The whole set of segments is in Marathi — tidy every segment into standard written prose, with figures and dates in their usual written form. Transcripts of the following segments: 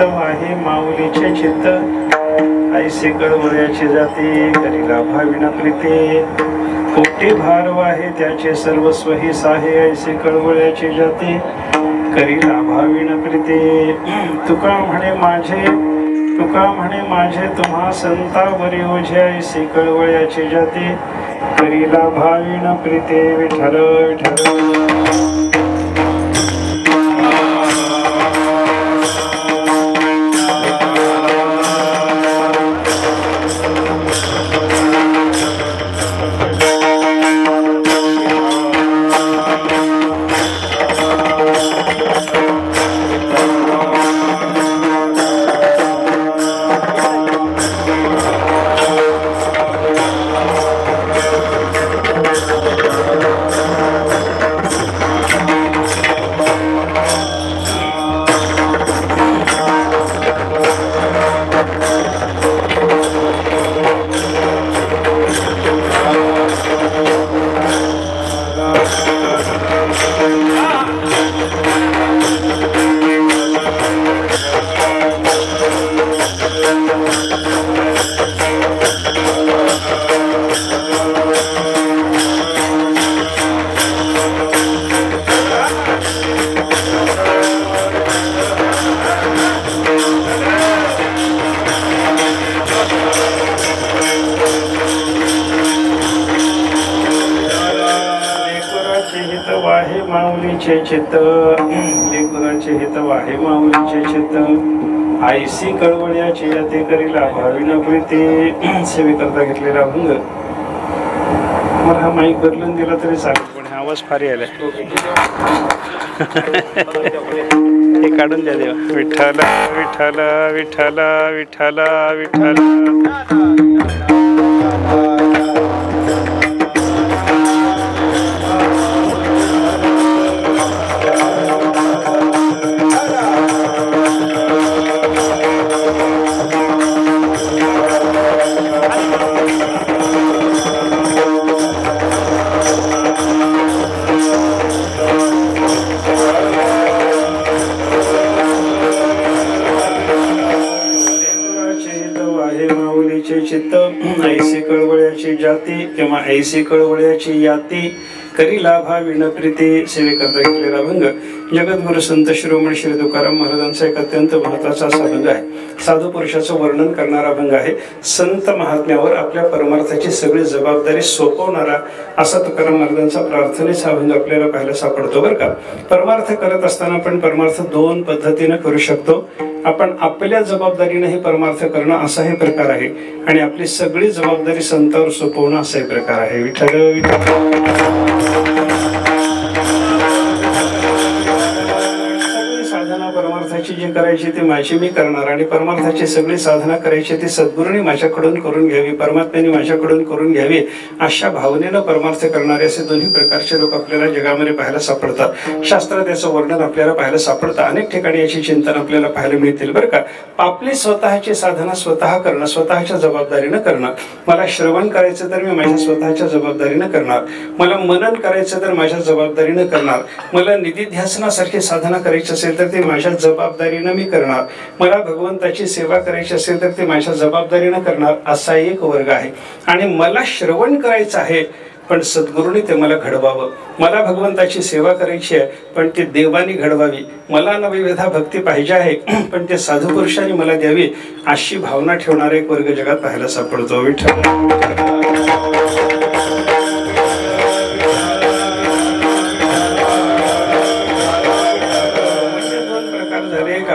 चित्त वाहे माऊलीचे चित्त ऐसे कळवळ्याचे जाते करीला भाविना प्रीते पोटे भार वाहे त्याचे सर्वस्व ही साहे ऐसे कळवळ्याचे जाते करीला भाविना प्रीते तुका म्हणे माझे तुम्हा संतावरी ओझे ऐसे कळवळ्याचे जाते करीला भाविना प्रीते विठ्ठल विठ्ठल चित्त लेकराचे हित वाहे माऊलीचे चित्त आईसी कळवळ्याचे याते करीला भाविना प्रीते सेवेकरता घेतलेला अभंग मला हा माईक बदलून दिला तरी चालेल पण हा आवाज फार यायलाय हे काढून द्या देवा विठ्ठल विठ्ठल विठ्ठल विठ्ठल विठ्ठल चित्त ऐसे कळवळ्याची जाती किंवा ऐसे कळवळ्याची याती करीला भाविना प्रीते सेवेकरता घेतलेला अभंग जगद्गुरु संत शिरोमणी श्री तुकाराम महाराजांचा एक अत्यंत महत्वाचा असा अभंग आहे साधू पुरुषाचं वर्णन करणारा अभंग आहे संत महात्म्यावर आपल्या परमार्थाची सगळी जबाबदारी सोपवणारा असा तुकाराम महाराजांचा प्रार्थनेचा अभंग आपल्याला पाहायला सापडतो बरं का परमार्थ करत असताना आपण परमार्थ दोन पद्धतीने करू शकतो आपण आपल्या जबाबदारीने हे परमार्थ करणं असा हे प्रकार आहे आणि आपली सगळी जबाबदारी संतावर सोपवणं असा हे प्रकार आहे विठ्ठल परमार्थाची जी करायची ती माझी मी करणार आणि परमार्थाची सगळी साधना करायची ती सद्गुरूंनी माझ्याकडून करून घ्यावी परमात्म्याने माझ्याकडून करून घ्यावी अशा भावनेनं परमार्थ करणारे असे दोन्ही प्रकारचे लोक आपल्याला जगामध्ये पाहायला सापडतात शास्त्रात याचं वर्णन आपल्याला पाहायला सापडतं अनेक ठिकाणी याची चिंतन आपल्याला पाहायला मिळतील बरं का आपली स्वतःची साधना स्वतः करणं स्वतःच्या जबाबदारीनं करणं मला श्रवण करायचं तर मी माझ्या स्वतःच्या जबाबदारीनं करणार मला मनन करायचं तर माझ्या जबाबदारीनं करणार मला निधिध्यासनासारखी साधना करायची असेल तर ते माझ्या जबाबदारीनं मी करणार मला भगवंताची सेवा करायची असेल तर ते माझ्या जबाबदारीनं करणार असा एक वर्ग आहे आणि मला श्रवण करायचं आहे पण सद्गुरूंनी ते मला घडवावं मला भगवंताची सेवा करायची आहे पण ती देवानी घडवावी मला नवविधा भक्ती पाहिजे आहे पण ते साधू पुरुषांनी मला द्यावी अशी भावना ठेवणारा एक वर्ग जगात पाहायला सापडतो विठ्ठल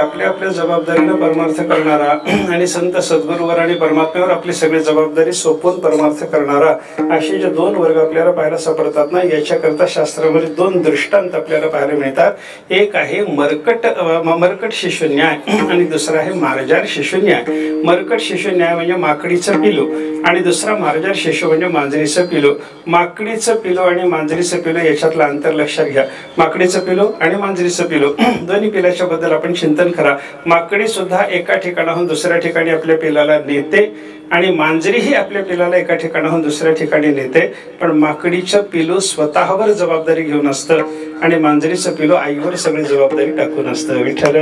आपल्या आपल्या जबाबदारीनं परमार्थ करणारा आणि संत सद्गुरूवर आणि परमात्म्यावर आपली सगळी जबाबदारी सोपवून परमार्थ करणारा असे जे दोन वर्ग आपल्याला पाहायला सापडतात ना याच्याकरता शास्त्रामध्ये दोन दृष्टांत आपल्याला पाहायला मिळतात एक आहे मरकट शिशुन्याय आणि दुसरा आहे मार्जार शिशुन्याय मरकट शिशुन्याय म्हणजे माकडीचं पिलू आणि दुसरा मार्जार शिशु म्हणजे मांजरीचं पिलू माकडीचं पिलू आणि मांजरीचं पिलू याच्यातलं अंतर लक्षात घ्या माकडीचं पिलू आणि मांजरीचं पिलू दोन्ही पिलाच्या बद्दल आपण चिंतन करा माकडी सुद्धा एका ठिकाणाहून दुसऱ्या ठिकाणी आपल्या पिलाला नेते आणि मांजरी ही आपल्या पिलाला एका ठिकाणाहून दुसऱ्या ठिकाणी नेते पण माकडीचं पिलू स्वतःवर जबाबदारी घेऊन असतं आणि मांजरीचं पिलू आईवर सगळी जबाबदारी टाकून असतं विठ्ठल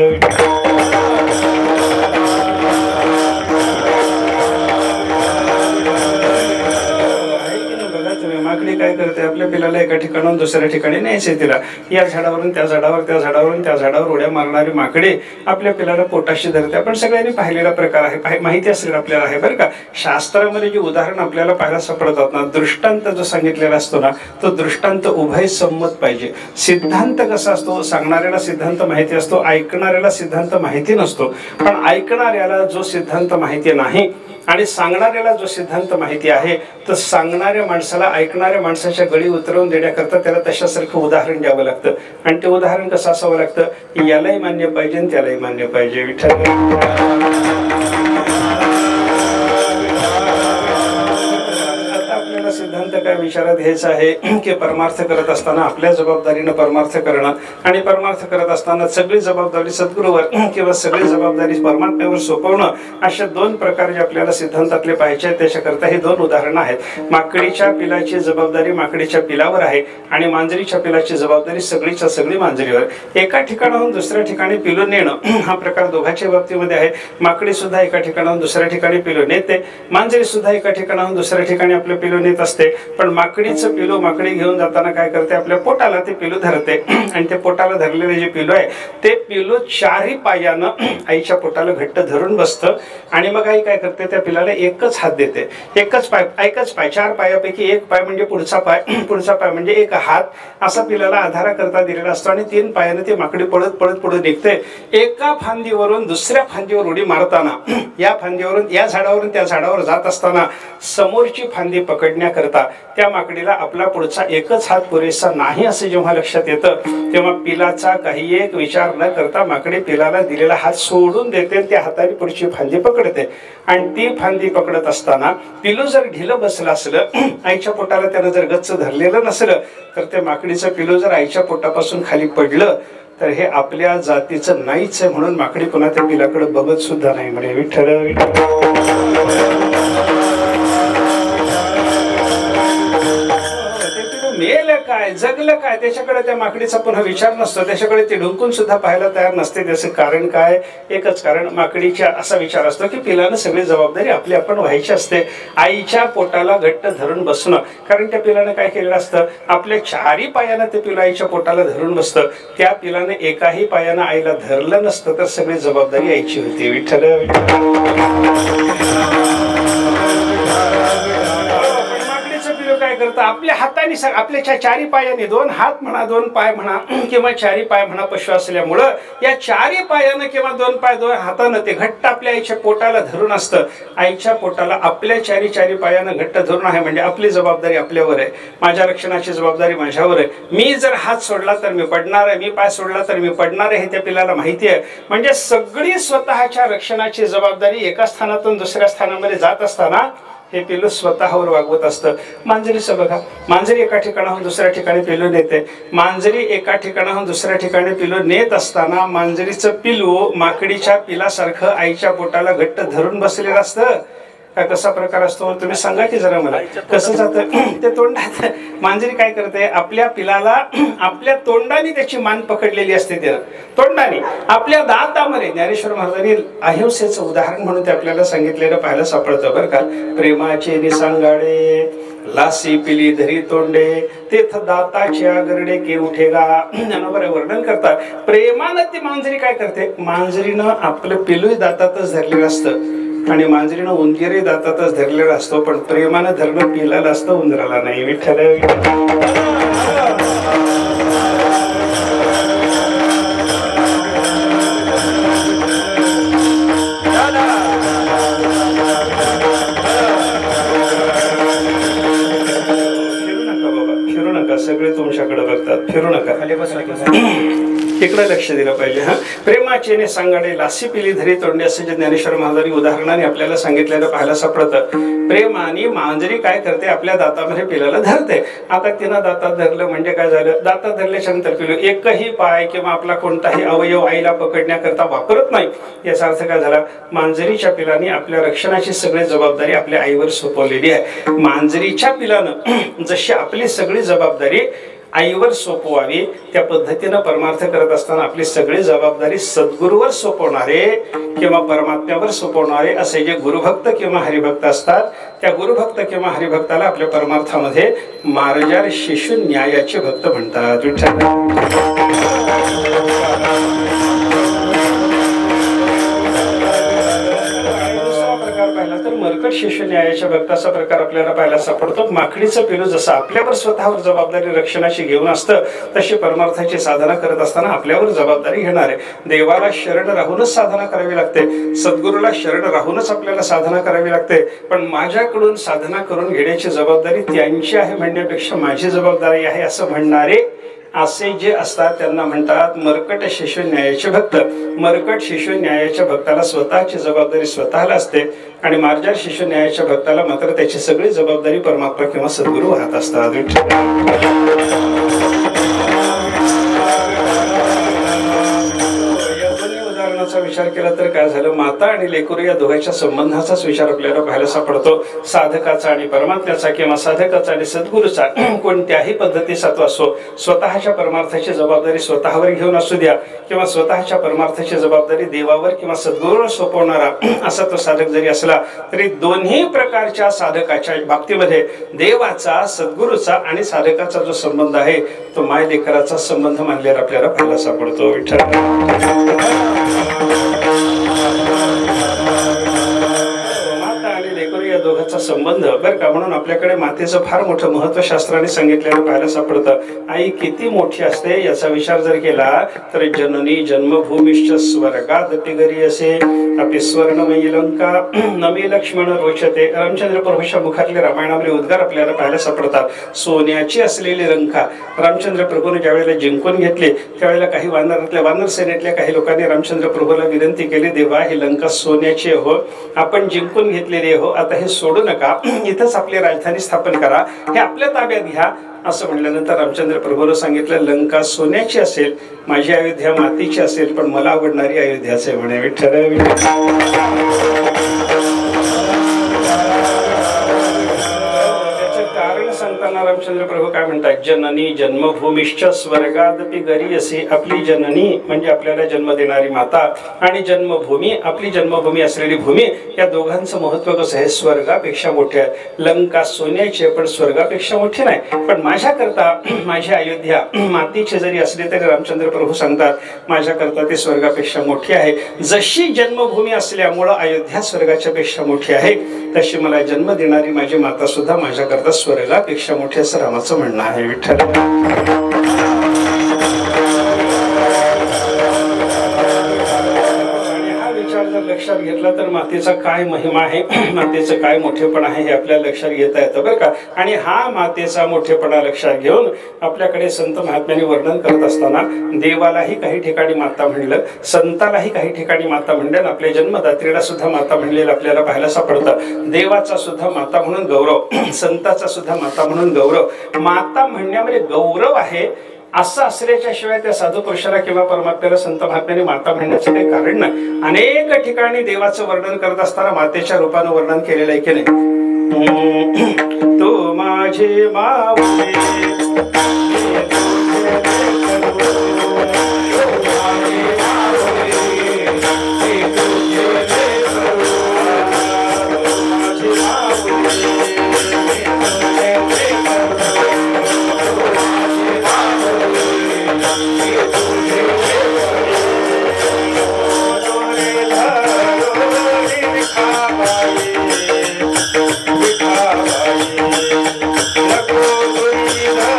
माकडी काय करते, आपल्या पिलाला एका ठिकाणाहून दुसऱ्या ठिकाणी न्यायचे. तिला या झाडावरून त्या झाडावर, त्या झाडावरून त्या झाडावर उड्या मारणारी माकडे आपल्या पिलाला पोटाशी धरते. आपण सगळ्यांनी पाहिलेला प्रकार आहे, माहिती असेल आपल्याला आहे बरं का. शास्त्रामध्ये जे उदाहरण आपल्याला पाहायला सापडतात ना, दृष्टांत जो सांगितलेला असतो ना, तो दृष्टांत उभय संमत पाहिजे. सिद्धांत कसा असतो, सांगणाऱ्याला सिद्धांत माहिती असतो, ऐकणाऱ्याला सिद्धांत माहिती नसतो. पण ऐकणाऱ्याला जो सिद्धांत माहिती नाही आणि सांगणाऱ्याला जो सिद्धांत माहिती आहे, तर सांगणाऱ्या माणसाला ऐकणाऱ्या माणसाच्या गळी उतरवून देण्याकरता त्याला तशासारखं उदाहरण द्यावं लागतं. आणि ते उदाहरण कसं असावं लागतं की यालाही मान्य पाहिजे आणि त्यालाही मान्य पाहिजे. विठ्ठल सिद्धांत काय विचारात घ्यायचा आहे की परमार्थ करत असताना आपल्या जबाबदारीनं परमार्थ करणं आणि परमार्थ करत असताना सगळी जबाबदारी सद्गुरूवर किंवा सगळी जबाबदारी परमात्म्यावर सोपवणं, अशा दोन प्रकारचे आपल्याला सिद्धांतातले पाहिजे आहेत. त्याच्याकरता हे दोन उदाहरणं आहेत. माकडीच्या पिलाची जबाबदारी माकडीच्या पिलावर आहे आणि मांजरीच्या पिलाची जबाबदारी सगळीच्या सगळी मांजरीवर. एका ठिकाणाहून दुसऱ्या ठिकाणी पिलू नेणं हा प्रकार दोघांच्या बाबतीमध्ये आहे. माकडी सुद्धा एका ठिकाणाहून दुसऱ्या ठिकाणी पिलू नेते, मांजरी सुद्धा एका ठिकाणाहून दुसऱ्या ठिकाणी आपलं पिलू नेत असते. पण माकडीचं पिलू माकडी घेऊन जाताना काय करते, आपल्या पोटाला ते पिलू धरते आणि ते पोटाला धरलेले जे पिलू आहे ते पिलू चारही पायानं आईच्या पोटाला घट्ट धरून बसतं आणि मग आई काय करते, त्या पिलाला एकच हात देते, एकच पाय, चार पायापैकी एक पाय म्हणजे पुढचा पाय म्हणजे एक हात असा पिलाला आधारा करता दिलेला असतो आणि तीन पायानं ती माकडी पळत पळत पुढे निघते. एका फांदीवरून दुसऱ्या फांदीवर उडी मारताना, या फांदीवरून या झाडावरून त्या झाडावर जात असताना समोरची फांदी पकडण्याकरता त्या माकडीला आपला पुढचा एकच हात पुरेसा नाही असे जेव्हा लक्षात येतं, तेव्हा पिलाचा काही एक विचार न करता माकडी पिलाला दिलेला हात सोडून देते, त्या हाताने पुढची फांदी पकडते. आणि ती फांदी पकडत असताना पिलू जर ढिलं बसलं असलं, आईच्या पोटाला त्यानं जर गच्च धरलेलं नसलं, तर त्या माकडीचं पिलू जर आईच्या पोटापासून खाली पडलं तर हे आपल्या जातीचं नाहीच आहे म्हणून माकडी पुन्हा त्या पिलाकडे बघत सुद्धा नाही. म्हणे विठ्ठल मेलं काय, जगलं काय, त्याच्याकडे त्या माकडीचा पुन्हा विचार नसतो, त्याच्याकडे ती ढुंकून सुद्धा पाहायला तयार नसते. त्याचं कारण काय, एकच कारण, माकडीच्या असा विचार असतो की पिलानं सगळी जबाबदारी आपली आपण व्हायची असते. आईच्या पोटाला घट्ट धरून बसणं, कारण त्या पिलानं काय केलेलं असतं, आपल्या चारही पायानं ते पिलं आईच्या पोटाला धरून बसतं. त्या पिलानं एकाही पायानं आईला धरलं नसतं तर सगळी जबाबदारी आईची होती. विठ्ठल काय करतं, आपल्या हाताने आपल्या चारी पायाने, दोन हात म्हणा, दोन पाय म्हणा किंवा चारी पाय म्हणा, पशु असल्यामुळं या चारी पायानं किंवा दोन पाय दोन हातानं ते घट्ट आपल्या आईच्या पोटाला धरून असतं. आईच्या पोटाला आपल्या चारी पायानं घट्ट धरून आहे म्हणजे आपली जबाबदारी आपल्यावर आहे, माझ्या रक्षणाची जबाबदारी माझ्यावर आहे. मी जर हात सोडला तर मी पडणार आहे, मी पाय सोडला तर मी पडणार आहे, हे त्या पिलाला माहिती आहे. म्हणजे सगळी स्वतःच्या रक्षणाची जबाबदारी एका स्थानातून दुसऱ्या स्थानामध्ये जात असताना हे पिलू स्वतःवर वागवत असतं. मांजरीचं बघा, मांजरी एका ठिकाणाहून दुसऱ्या ठिकाणी पिलू नेते. मांजरी एका ठिकाणाहून दुसऱ्या ठिकाणी पिलू नेत असताना मांजरीचं पिलू माकडीच्या पिलासारखं आईच्या पोटाला घट्ट धरून बसलेलं असतं का? कसा प्रकार असतो तुम्ही सांगा की जरा मला, कसं जातं ते तोंडात. मांजरी काय करते, आपल्या पिलाला आपल्या तोंडाने त्याची मान पकडलेली असते, त्या तोंडाने आपल्या दातामध्ये. ज्ञानेश्वर महाराजांनी अहिंसेचं उदाहरण म्हणून ते आपल्याला सांगितलेलं पाहायला सापडतं बरं का. प्रेमाचे निसांगाडे लासी पिली धरी तोंडे तेथ दाताच्या गरडे के उठेगा, बरं वर्णन करतात. प्रेमानं ती मांजरी काय करते, मांजरीनं आपलं पिलूही दातातच धरलेलं असतं आणि मांजरीनं उंदीरही दातातच धरलेला असतो, पण प्रेमानं धरणं पिलाला असतं, उंदराला नाही. विठ्ठल फिरू नका, सगळे तुमच्याकडे बघतात, फिरू नका, इकडे लक्ष दिलं पाहिजे. हा, प्रेमाचे सांगाडे लासी पिली धरी तोंडे असं जे ज्ञानेश्वर महाराजांनी उदाहरणाने आपल्याला सांगितलेलं पाहायला सापडतं. प्रेमाने मांजरी काय करते, आपल्या दातामध्ये पिलाला धरते. आता तिनं दातात धरलं म्हणजे काय झालं, दातात धरल्याच्या नंतर पिलू एकही पाय किंवा आपला कोणताही अवयव आईला पकडण्याकरता वापरत नाही. याचा अर्थ काय झाला, मांजरीच्या पिलाने आपल्या रक्षणाची सगळी जबाबदारी आपल्या आईवर सोपवलेली आहे. मांजरीच्या पिलानं जशी आपली सगळी जबाबदारी आईवर सोपवावी, त्या पद्धतीनं परमार्थ करत असताना आपली सगळी जबाबदारी सद्गुरूवर सोपवणारे किंवा परमात्म्यावर सोपवणारे असे जे गुरुभक्त किंवा हरिभक्त असतात, त्या गुरुभक्त किंवा हरिभक्ताला आपल्या परमार्थामध्ये मार्जार शिशु न्यायाचे भक्त म्हणतात. मरकट शिशु न्यायाच्या भक्ताचा प्रकार आपल्याला पाहायला सापडतो. माकडीचं पिलू जसं आपल्यावर स्वतःवर जबाबदारी रक्षणाची घेऊन असतं, तशी परमार्थाची साधना करत असताना आपल्यावर जबाबदारी घेणार आहे. देवाला शरण राहूनच साधना करावी लागते, सद्गुरूला शरण राहूनच आपल्याला साधना करावी लागते. पण माझ्याकडून साधना करून घेण्याची जबाबदारी त्यांची आहे म्हणण्यापेक्षा माझी जबाबदारी आहे असं म्हणणारे असे जे असतात त्यांना म्हणतात मरकट शिशु न्यायाचे भक्त. मरकट शिशु न्यायाच्या भक्ताला स्वतःची जबाबदारी स्वतःला असते आणि मार्जार शिशु न्यायाच्या भक्ताला मात्र त्याची सगळी जबाबदारी परमात्मा किंवा सद्गुरू वाहत असतात. विचार केला तर काय झालं, माता आणि लेकरू या दोघांच्या संबंधाचाच विचार आपल्याला पाहायला सापडतो. साधकाचा आणि परमात्म्याचा किंवा साधकाचा आणि सद्गुरूचा कोणत्याही पद्धतीचा तो असो, स्वतःच्या परमार्थाची जबाबदारी स्वतःवर घेऊन असू द्या किंवा स्वतःच्या परमार्थाची जबाबदारी देवावर किंवा सद्गुरूवर सोपवणारा असा तो साधक जरी असला तरी दोन्ही प्रकारच्या साधकाच्या बाबतीमध्ये देवाचा, सद्गुरूचा आणि साधकाचा जो संबंध आहे तो माय लेकराचा संबंध मानलेला आपल्याला पाहायला सापडतो. माता आणि लेकरू या दोघांचा संबंध बरं का, म्हणून आपल्याकडे मातेचं फार मोठं महत्व शास्त्राने सांगितलेलं पाहायला सापडतं. आई किती मोठी असते याचा विचार जर केला तर जननी जन्मभूमिश्च स्वर्गादपि घरी असे अपि स्वर्णमयी लंका नमी लक्ष्मण रोचते. रामचंद्र प्रभूच्या मुखातले रामायणामधले उद्गार आपल्याला पाहायला सापडतात. सोन्याची असलेली लंका रामचंद्र प्रभूने ज्यावेळेला जिंकून घेतली त्यावेळेला काही वानर सेनेतल्या काही लोकांनी रामचंद्र प्रभूला विनंती केली, देवा ही लंका सोन्याची हो, आपण जिंकून घेतलेली हो, आता हे सोडू नका, इथंच आपली राजधानी स्थापन करा, हे आपल्या ताब्यात घ्या. असं म्हणल्यानंतर रामचंद्र प्रभूने सांगितलं, लंका सोन्याची असेल, माझी अयोध्या मातीची असेल, पण मला आवडणारी अयोध्याच आहे म्हणे. विठ्ठल सांगताना रामचंद्र प्रभू काय म्हणतात, जननी जन्मभूमिश्च स्वर्गादपि घरी असे. आपली जननी म्हणजे आपल्याला जन्म देणारी माता आणि जन्मभूमी आपली जन्मभूमी असलेली भूमी, या दोघांचं महत्व कसं आहे, स्वर्गापेक्षा मोठे आहे. लंका सोन्याची पण स्वर्गापेक्षा मोठी नाही, पण माझ्याकरता माझी अयोध्या मातीची जरी असली तरी रामचंद्र प्रभू सांगतात माझ्याकरता ती स्वर्गापेक्षा मोठी आहे. जशी जन्मभूमी असल्यामुळं अयोध्या स्वर्गाच्या पेक्षा मोठी आहे, तशी मला जन्म देणारी माझी माता सुद्धा माझ्याकरता स्वर्गापेक्षा मोठी असं रामाचं म्हणणं आहे. विठ्ठल लक्षात घेतला तर मातेचा काय महिमा आहे, मातेचं काय मोठेपणा आहे हे आपल्याला लक्षात घेता येतं बरं का. आणि हा मातेचा मोठेपणा लक्षात घेऊन आपल्याकडे संत महात्म्यांनी वर्णन करत असताना देवालाही काही ठिकाणी माता म्हणलं, संतालाही काही ठिकाणी माता म्हणलं, आपल्या जन्मदात्रीला सुद्धा माता म्हणलेलं आपल्याला पाहायला सापडतं. देवाचा सुद्धा माता म्हणून गौरव, संताचा सुद्धा माता म्हणून गौरव. माता म्हणण्यामध्ये गौरव आहे असं असल्याच्या शिवाय त्या साधू पुरुषाला किंवा परमात्म्याला संत महात्म्याने माता म्हणण्याचं काही कारण नाही. अनेक ठिकाणी देवाचं वर्णन करत असताना मातेच्या रूपानं वर्णन केलेलं आहे की नाही. तो माझे मावळे नको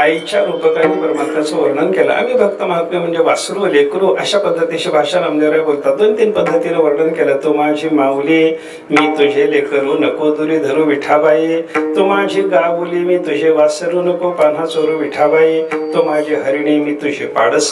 गायीच्या रूपकाने परमात्म्याचं वर्णन केलं. आम्ही भक्त महात्म्य म्हणजे वासरू लेकरू अशा पद्धतीची भाषा नामदेवराय बोलतात. 2-3 पद्धतीने वर्णन केलं. तू माझी माऊली मी तुझे लेकरू नको दुरी धरू विठाबाई, तू माझी गावली मी तुझे वासरू नको पान्हा चोरू विठाबाई, तू माझी हरिणी मी तुझे पाडस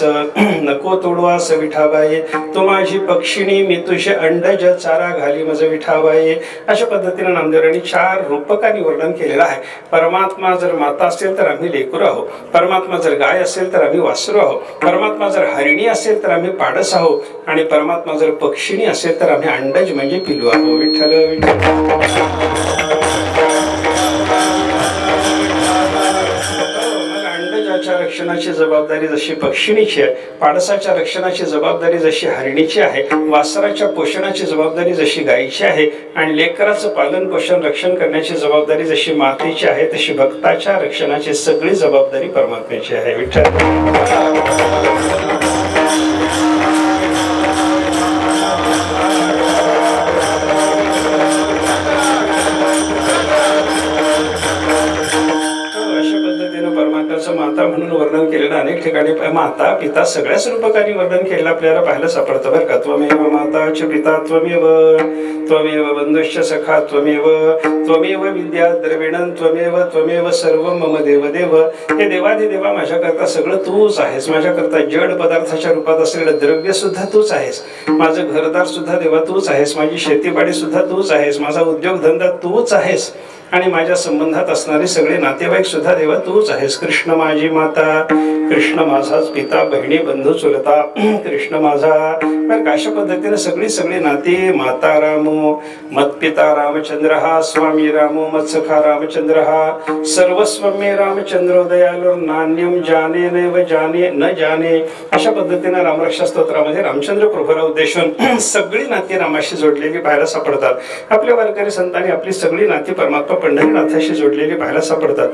नको तोडवास विठाबाई, तू माझी पक्षिणी मी तुझे अंडज चारा घाली मज विठाबाई. अशा पद्धतीने नामदेवरायांनी 4 रूपकांनी वर्णन केलेलं आहे. परमात्मा जर माता असेल तर आम्ही लेकरू आहोत, परमात्मा जर गाय असेल तर आम्ही वासरू आहोत, परमात्मा जर हरिणी असेल तर आम्ही पाडस आहोत, आणि परमात्मा जर पक्षिणी असेल तर आम्ही अंडज म्हणजे पिलू आहोत. विठ्ठल अंडजाच्या रक्षणाची जबाबदारी जशी पक्षिणीची आहे, पाडसाच्या रक्षणाची जबाबदारी जशी हरिणीची आहे, वासराच्या पोषणाची जबाबदारी जशी गायीची आहे, आणि लेकराचं पालन पोषण रक्षण करण्याची जबाबदारी जशी मातेची आहे, तशी भक्ताच्या रक्षणाची सगळी जबाबदारी परमात्म्याची आहे. विठ्ठल माता म्हणून वर्णन केलेलं अनेक ठिकाणी माता पिता सगळ्याच रूपकांनी वर्णन केलेलं आपल्याला पाहायला सापडतं बरं का. त्वमेव माता च पिता त्वमेव, त्वमेव बंधुश्च सखा त्वमेव, त्वमेव विद्या द्रविणं त्वमेव, त्वमेव सर्व मम देव देव. हे देवाधिदेवा माझ्याकरता सगळं तूच आहेस, माझ्याकरता जड पदार्थाच्या रूपात असलेलं द्रव्य सुद्धा तूच आहेस, माझं घरदार सुद्धा देवा तूच आहेस, माझी शेतीबाडी सुद्धा तूच आहेस, माझा उद्योगधंदा तूच आहेस, आणि माझ्या संबंधात असणारे सगळे नातेवाईक सुद्धा देवा तूच आहेस. कृष्ण माझी माता, कृष्ण माझाच पिता, बहिणी बंधू चुलता कृष्ण माझा. अशा पद्धतीने सगळी नाती, माता रामो मत्पिता रामचंद्र हा, स्वामी रामो मत्सखा रामचंद्र हा, सर्वस्व मे रामचंद्रो दयालो नान्यम जाने नैव जाने न जाने. अशा पद्धतीने रामरक्षा स्तोत्रामध्ये रामचंद्र प्रभूला उद्देशून सगळी नाती रामाशी जोडलेली पाहायला सापडतात. आपल्या वारकरी संतांनी आपली सगळी नाती परमात्मा पंढरीनाथाशी जोडलेली पाहायला सापडतात.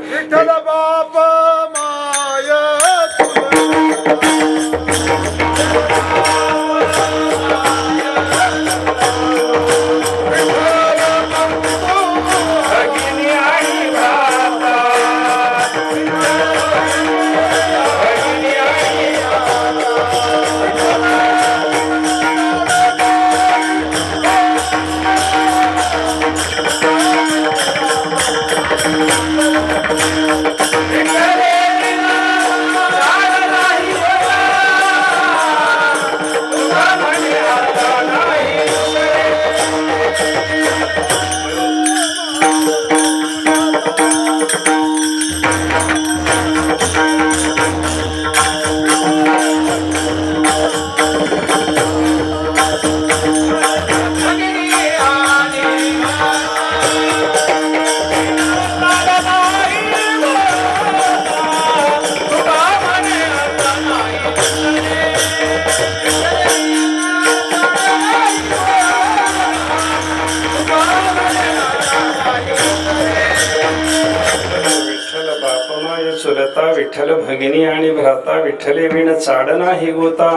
विठ्ठल भगिनी आणि भ्राता, विठ्ठले विण चाड नाही गोता,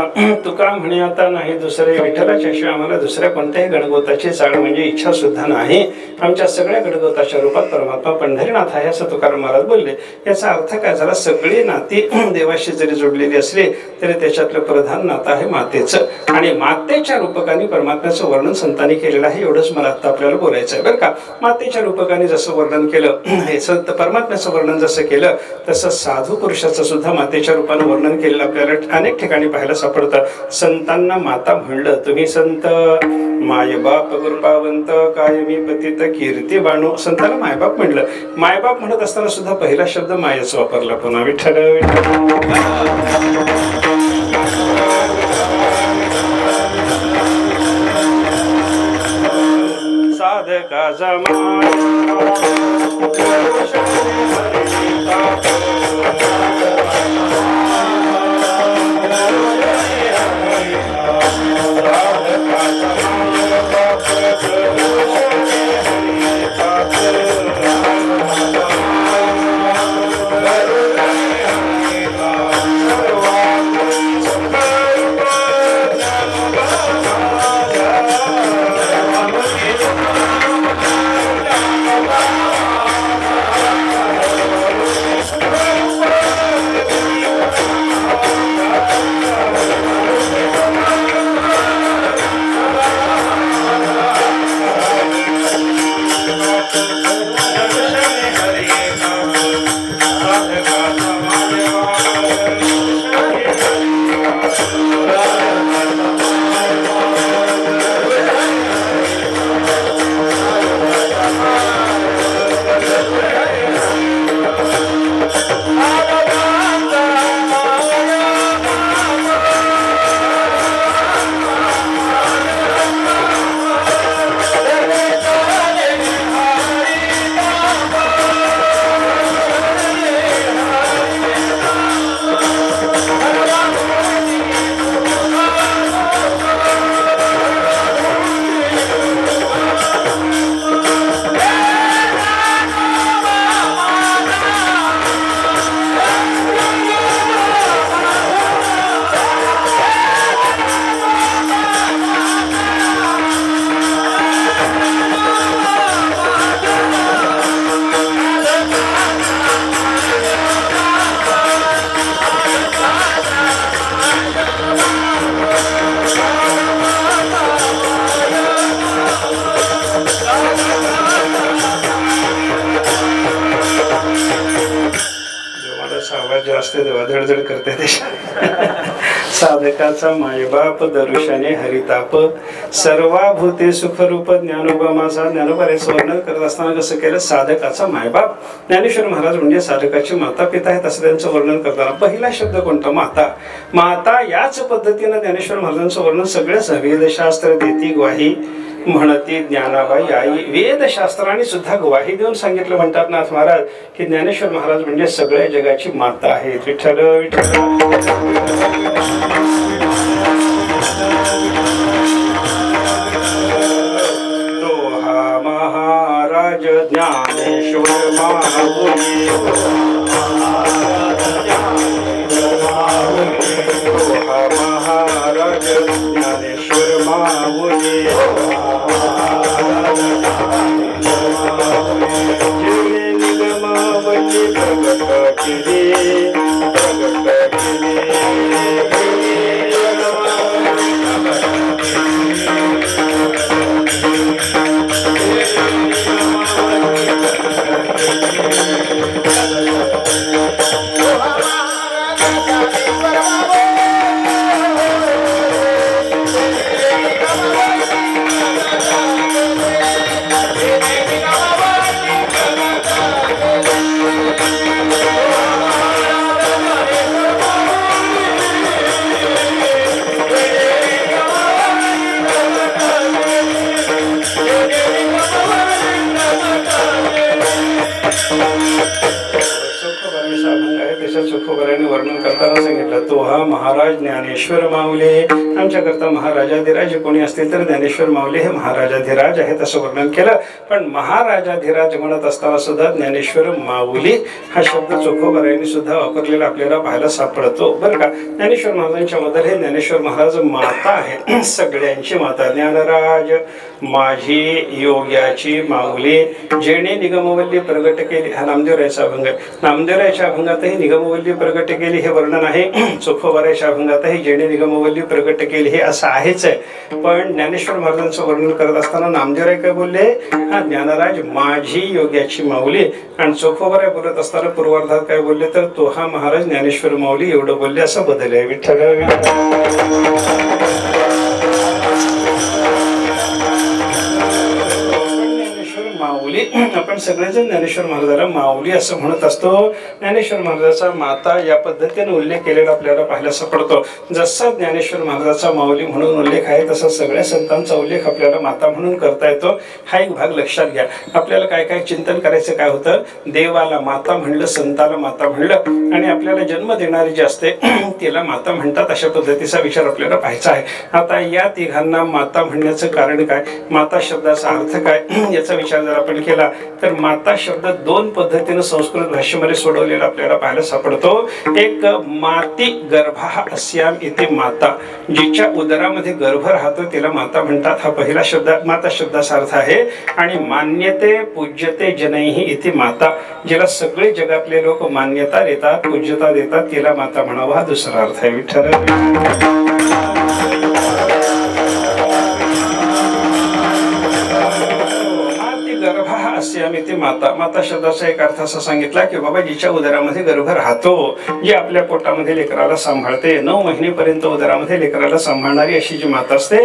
तुका म्हणे आता नाही दुसरे. विठ्ठलाच्या शिवाय आम्हाला दुसऱ्या कोणत्याही गणगोताची चाड म्हणजे इच्छा सुद्धा नाही. आमच्या सगळ्या गणगोताच्या रूपात परमात्मा पंढरीनाथ आहे असं तुकाराम महाराज बोलले. याचा अर्थ काय झाला? सगळी नाती देवाशी जरी जोडलेली असली तरी त्याच्यातलं प्रधान नातं आहे मातेचं, आणि मातेच्या रूपकाने परमात्म्याचं वर्णन संतांनी केलेलं आहे. एवढंच मला आता आपल्याला बोलायचं आहे बरं का. मातेच्या रूपकाने जसं वर्णन केलं, हे संत परमात्म्याचं वर्णन जसं केलं, तसं साधू पुरुषाचं सुद्धा मातेच्या रूपानं वर्णन केलेलं आपल्याला अनेक ठिकाणी पाहायला सापडतं. संतांना माता म्हणलं तुम्ही संत, मायबाप गुरुपावंत कायमी पतित कीर्ती बाणू. संतांना मायबाप म्हणलं. मायबाप म्हणत असताना सुद्धा पहिला शब्द मायच वापरला. पुन्हा विठ्ठल साधका जमा असते तेव्हा धडधड करते देशात. साधकाचा मायबाप दरुषाने हरिताप सर्वाभूते सुखरूप ज्ञानोबा माझा. ज्ञानोबाचं वर्णन करत असताना कसं केलं, साधकाचा मायबाप. ज्ञानेश्वर महाराज म्हणजे साधकाची माता पिता आहेत असं त्यांचं वर्णन करताना पहिला शब्द कोणता, माता. माता याच पद्धतीनं ज्ञानेश्वर महाराजांचं वर्णन सगळ्याच वेदशास्त्र देती ग्वाही म्हणती ज्ञानाबाई आई. वेदशास्त्राने सुद्धा ग्वाही देऊन सांगितलं म्हणतात नाथ महाराज की ज्ञानेश्वर महाराज म्हणजे सगळ्या जगाची माता आहे. विठ्ठल विठ्ठल. तो हा महाराज ज्ञानेश्वर माऊली, महाराज ज्ञानेश्वर माऊली, जिने निगमावली प्रगट केली, प्रगट केली. वर्णन करताना सांगितलं तो हा महाराज ज्ञानेश्वर माऊली. आमच्याकरता महाराजाधिराज कोणी असतील तर ज्ञानेश्वर माऊली हे महाराजाधिराज आहेत असं वर्णन केलं. पण महाराजाधिराज म्हणत असताना सुद्धा ज्ञानेश्वर माऊली हा शब्द चोखोबारायांनी सुद्धा वापरलेला आपल्याला पाहायला सापडतो बरं का. ज्ञानेश्वर महाराजांच्या मध्ये हे ज्ञानेश्वर महाराज माता आहे, सगळ्यांची माता. ज्ञानराज माझी योग्याची माऊली, जेणे निगमवल्ली प्रगट केली. हा नामदेवरायाचा अभंग आहे. नामदेवरायाच्या अभंगातही निगमवल्ली प्रगट केली हे वर्णन आहे. चोखोबाराच्या अभंगातही जेणे निगमवल्ली प्रगट केली हे असं आहेच आहे. पण ज्ञानेश्वर महाराजांचं वर्णन करत असताना नामदेवराय काय बोलले, हा ज्ञानराज माझी योग्याची माऊली. आणि चोखोबाराय बोलत असताना पूर्वार्धात काय बोलले तर तो हा महाराज ज्ञानेश्वर माऊली एवढं बोलले असं बदल आहे. विठ्ठल माऊली. आपण सगळेजण ज्ञानेश्वर महाराजाला माऊली असं म्हणत असतो. ज्ञानेश्वर महाराजाचा माता या पद्धतीने उल्लेख केलेला आपल्याला पाहायला सापडतो. जसा ज्ञानेश्वर महाराजाचा माऊली म्हणून उल्लेख आहे तसा सगळ्या संतांचा उल्लेख आपल्याला माता म्हणून करता येतो. हा एक भाग लक्षात घ्या. आपल्याला काय काय चिंतन करायचं काय होतं, देवाला माता म्हणलं, संताला माता म्हणलं आणि आपल्याला जन्म देणारी जी असते तिला माता म्हणतात अशा पद्धतीचा विचार आपल्याला पाहायचा आहे. आता या तिघांना माता म्हणण्याचं कारण काय, माता शब्दाचा अर्थ काय याचा विचार जर आपण केला तर माता शब्द दोन पद्धतीने संस्कृत भाषेमध्ये सोडवलेला आपल्याला पाहायला सापडतो. एक माती गर्भा अस्याम इथे माता, जिच्या उदरामध्ये गर्भ राहतो तिला माता म्हणतात. हा पहिला शब्द माता शब्दाचा अर्थ आहे. आणि मान्यते पूज्यते जनैहि इथे माता, जिला सगळे जगातले लोक मान्यता देतात पूज्यता देतात तिला माता म्हणावा हा दुसरा अर्थ आहे. विठ्ठल माता. माता शब्दाचा एक अर्थ असा सांगितला की बाबा जिच्या उदरामध्ये गर्भ राहतो, जी आपल्या पोटामध्ये लेकराला सांभाळते, 9 महिनेपर्यंत उदरामध्ये लेकराला सांभाळणारी अशी जी माता असते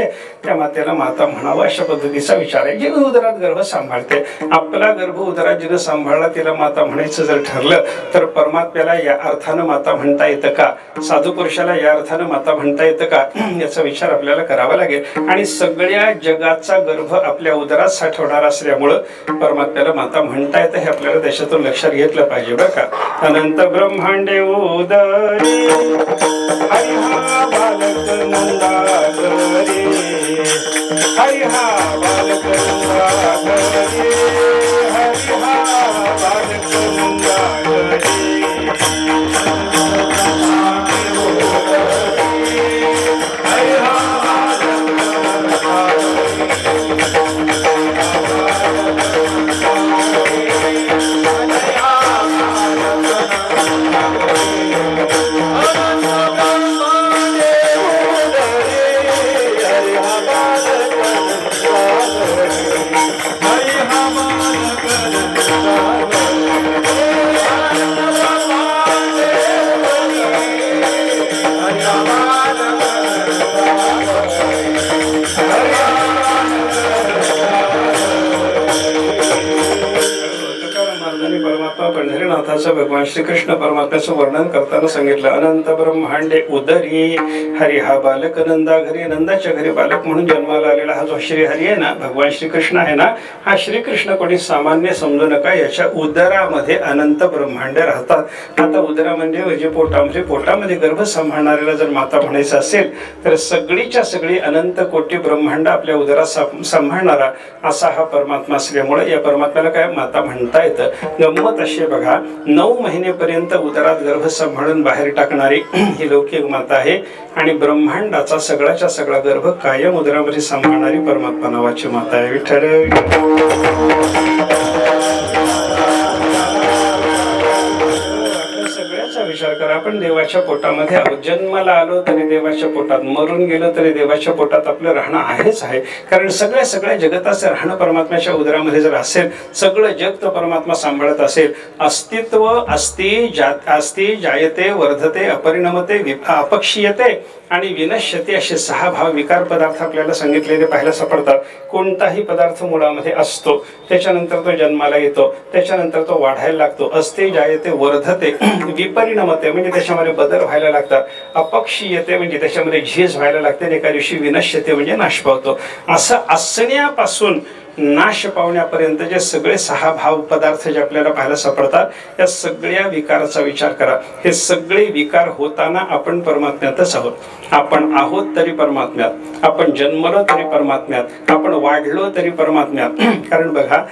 त्या मातेला माता म्हणावं अशा पद्धतीचा विचार आहे. जी उदरात गर्भ सांभाळते, आपला गर्भ उदरात जिनं सांभाळला तिला माता म्हणायचं जर ठरलं तर परमात्म्याला या अर्थानं माता म्हणता येतं का, साधू पुरुषाला या अर्थानं माता म्हणता येतं का याचा विचार आपल्याला करावा लागेल. आणि सगळ्या जगाचा गर्भ आपल्या उदरात साठवणार असल्यामुळं परमात्म्याला माता म्हणता येतं हे आपल्याला त्याच्यातून लक्षात घेतलं पाहिजे बरं का. अनंत ब्रह्मांडे उदरी हरि हा बालक नंदागरी, हरि हा बालक नंदागरी, हरि हा बालक नंदागरी. पंढरीनाथाचं भगवान श्रीकृष्ण परमात्म्याचं वर्णन करताना सांगितलं, अनंत ब्रह्मांडे उदरी हरी हा बालक नंदा घरी, नंदाच्या घरी बालक म्हणून जन्माला आलेला हा जो श्रीहरी आहे ना, भगवान श्रीकृष्ण आहे ना, हा श्रीकृष्ण कोणी सामान्य समजू नका. याच्या उदरामध्ये अनंत ब्रह्मांड राहतात. आता उदरा म्हणजे पोटामध्ये, पोटामध्ये गर्भ सांभाळणाऱ्याला जर माता म्हणायचं असेल तर सगळीच्या सगळी अनंत कोटी ब्रह्मांड आपल्या उदरात सांभाळणारा असा हा परमात्मा असल्यामुळे या परमात्म्याला काय माता म्हणता येतं. गंमत अशी बघा, 9 महिनेपर्यंत उदरात गर्भ सांभाळून बाहेर टाकणारी ही लौकिक माता आहे आणि ब्रह्मांडाचा सगळ्याच्या सगळा गर्भ कायम उदरामध्ये सांभाळणारी परमात्मा नावाची माता आहे. विठ्ठल विचार करा, आपण देवाच्या पोटामध्ये आहोत. जन्माला आलो तरी देवाच्या पोटात, मरून गेलो तरी देवाच्या पोटात आपलं राहणं आहेच आहे. कारण सगळ्या जगताचं राहणं परमात्म्याच्या उदरामध्ये जर असेल, सगळं जग तो परमात्मा सांभाळत असेल. अस्तित्व अस्ति जायते वर्धते अपरिणमते अपक्षीयते आणि विनश्यते असे 6 भाव विकार पदार्थ आपल्याला सांगितलेले पाहायला सापडतात. कोणताही पदार्थ मुळामध्ये असतो, त्याच्यानंतर तो जन्माला येतो, त्याच्यानंतर तो वाढायला लागतो. अस्ति जायते वर्धते, विपरिणमते म्हणजे त्याच्यामध्ये बदल व्हायला लागतात. अपक्षीयते म्हणजे त्याच्यामध्ये झीज व्हायला लागते. एका दिवशी विनश्यते म्हणजे नाश पावतो. असं असण्यापासून नाश पावण्यापर्यंत जे सगळे 6 भाव पदार्थ जे आपल्याला पाहायला सापडतात, त्या सगळ्या विकाराचा विचार करा. हे सगळे विकार होताना आपण परमात्म्यातच आहोत. आपण आहोत तरी परमात्म्यात, आपण जन्मलो तरी परमात्म्यात, आपण वाढलो तरी परमात्म्यात. कारण बघा,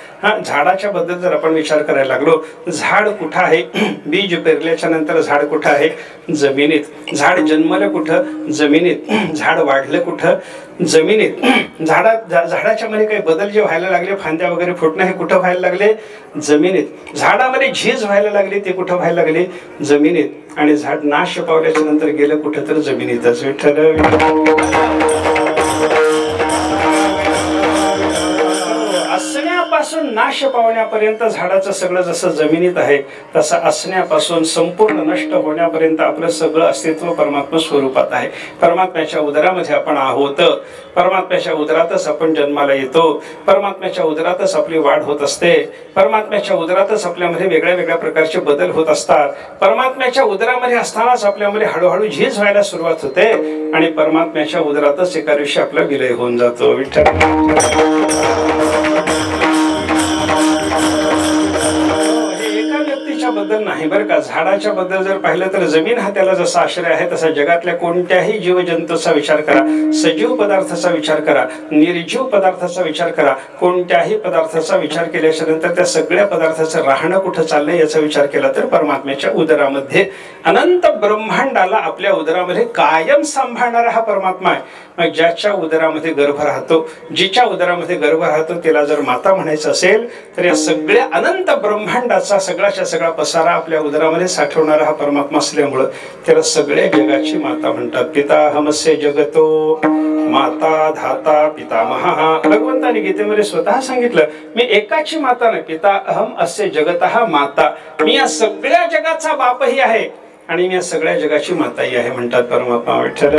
झाडाच्या बद्दल जर आपण विचार करायला लागलो, झाड कुठं आहे? बीज पेरल्याच्या नंतर झाड कुठं आहे? जमिनीत. झाड जन्मलं कुठं? जमिनीत. झाड वाढलं कुठं? जमिनीत. झाडाच्या मध्ये काही बदल जे व्हायला लागले, फांद्या वगैरे फुटणं, हे कुठं व्हायला लागले? जमिनीत. झाडामध्ये झीज व्हायला लागली, ते कुठं व्हायला लागले? जमिनीत. आणि झाड नाश पावल्याच्या नंतर गेलं कुठं? तर जमिनीतच. विठ्ठल असण्यापासून नाश पावण्यापर्यंत झाडाचं सगळं जसं जमिनीत आहे, तसं असण्यापासून संपूर्ण नष्ट होण्यापर्यंत आपलं सगळं अस्तित्व परमात्मा स्वरूपात आहे. परमात्म्याच्या उदरामध्ये आपण आहोत. परमात्म्याच्या उदरातच आपण जन्माला येतो. परमात्म्याच्या उदरातच आपली वाढ होत असते. परमात्म्याच्या उदरातच आपल्यामध्ये वेगळ्या प्रकारचे बदल होत असतात. परमात्म्याच्या उदरामध्ये असतानाच आपल्यामध्ये हळूहळू झीज व्हायला सुरुवात होते आणि परमात्म्याच्या उदरातच एका दिवशी आपला विलय होऊन जातो. बद्दल नाही बरं का. झाडाच्या बद्दल जर पाहिलं तर जमीन हा त्याला जसा आश्रय आहे, तसा जगातल्या कोणत्याही जीवजंतूचा विचार करा, सजीव पदार्थाचा विचार करा, निर्जीव पदार्थाचा विचार करा. कोणत्याही पदार्थाचा विचार केल्याच्या नंतर त्या सगळ्या पदार्थाचं राहणं कुठं चाललंय याचा विचार केला तर परमात्म्याच्या उदरामध्ये. अनंत ब्रह्मांडाला आपल्या उदरामध्ये कायम सांभाळणारा हा परमात्मा आहे. मग ज्याच्या उदरामध्ये गर्भ राहतो, जिच्या उदरामध्ये गर्भ राहतो, त्याला जर माता म्हणायचं असेल तर या सगळ्या अनंत ब्रह्मांडाचा सगळ्याच्या सगळा पसारा आपल्या उदरामध्ये साठवणारा हा परमात्मा असल्यामुळं त्याला सगळ्या जगाची माता म्हणतात. पिताहमस्य जगतो माता धाता पितामहा. भगवंताने गीतेमध्ये स्वतः सांगितलं, मी एकाची माता नाही, पिताहम अस्य जगतः माता. मी या सगळ्या जगाचा बापही आहे आणि मी या सगळ्या जगाची माताही आहे म्हणतात परमात्मा. विठ्ठल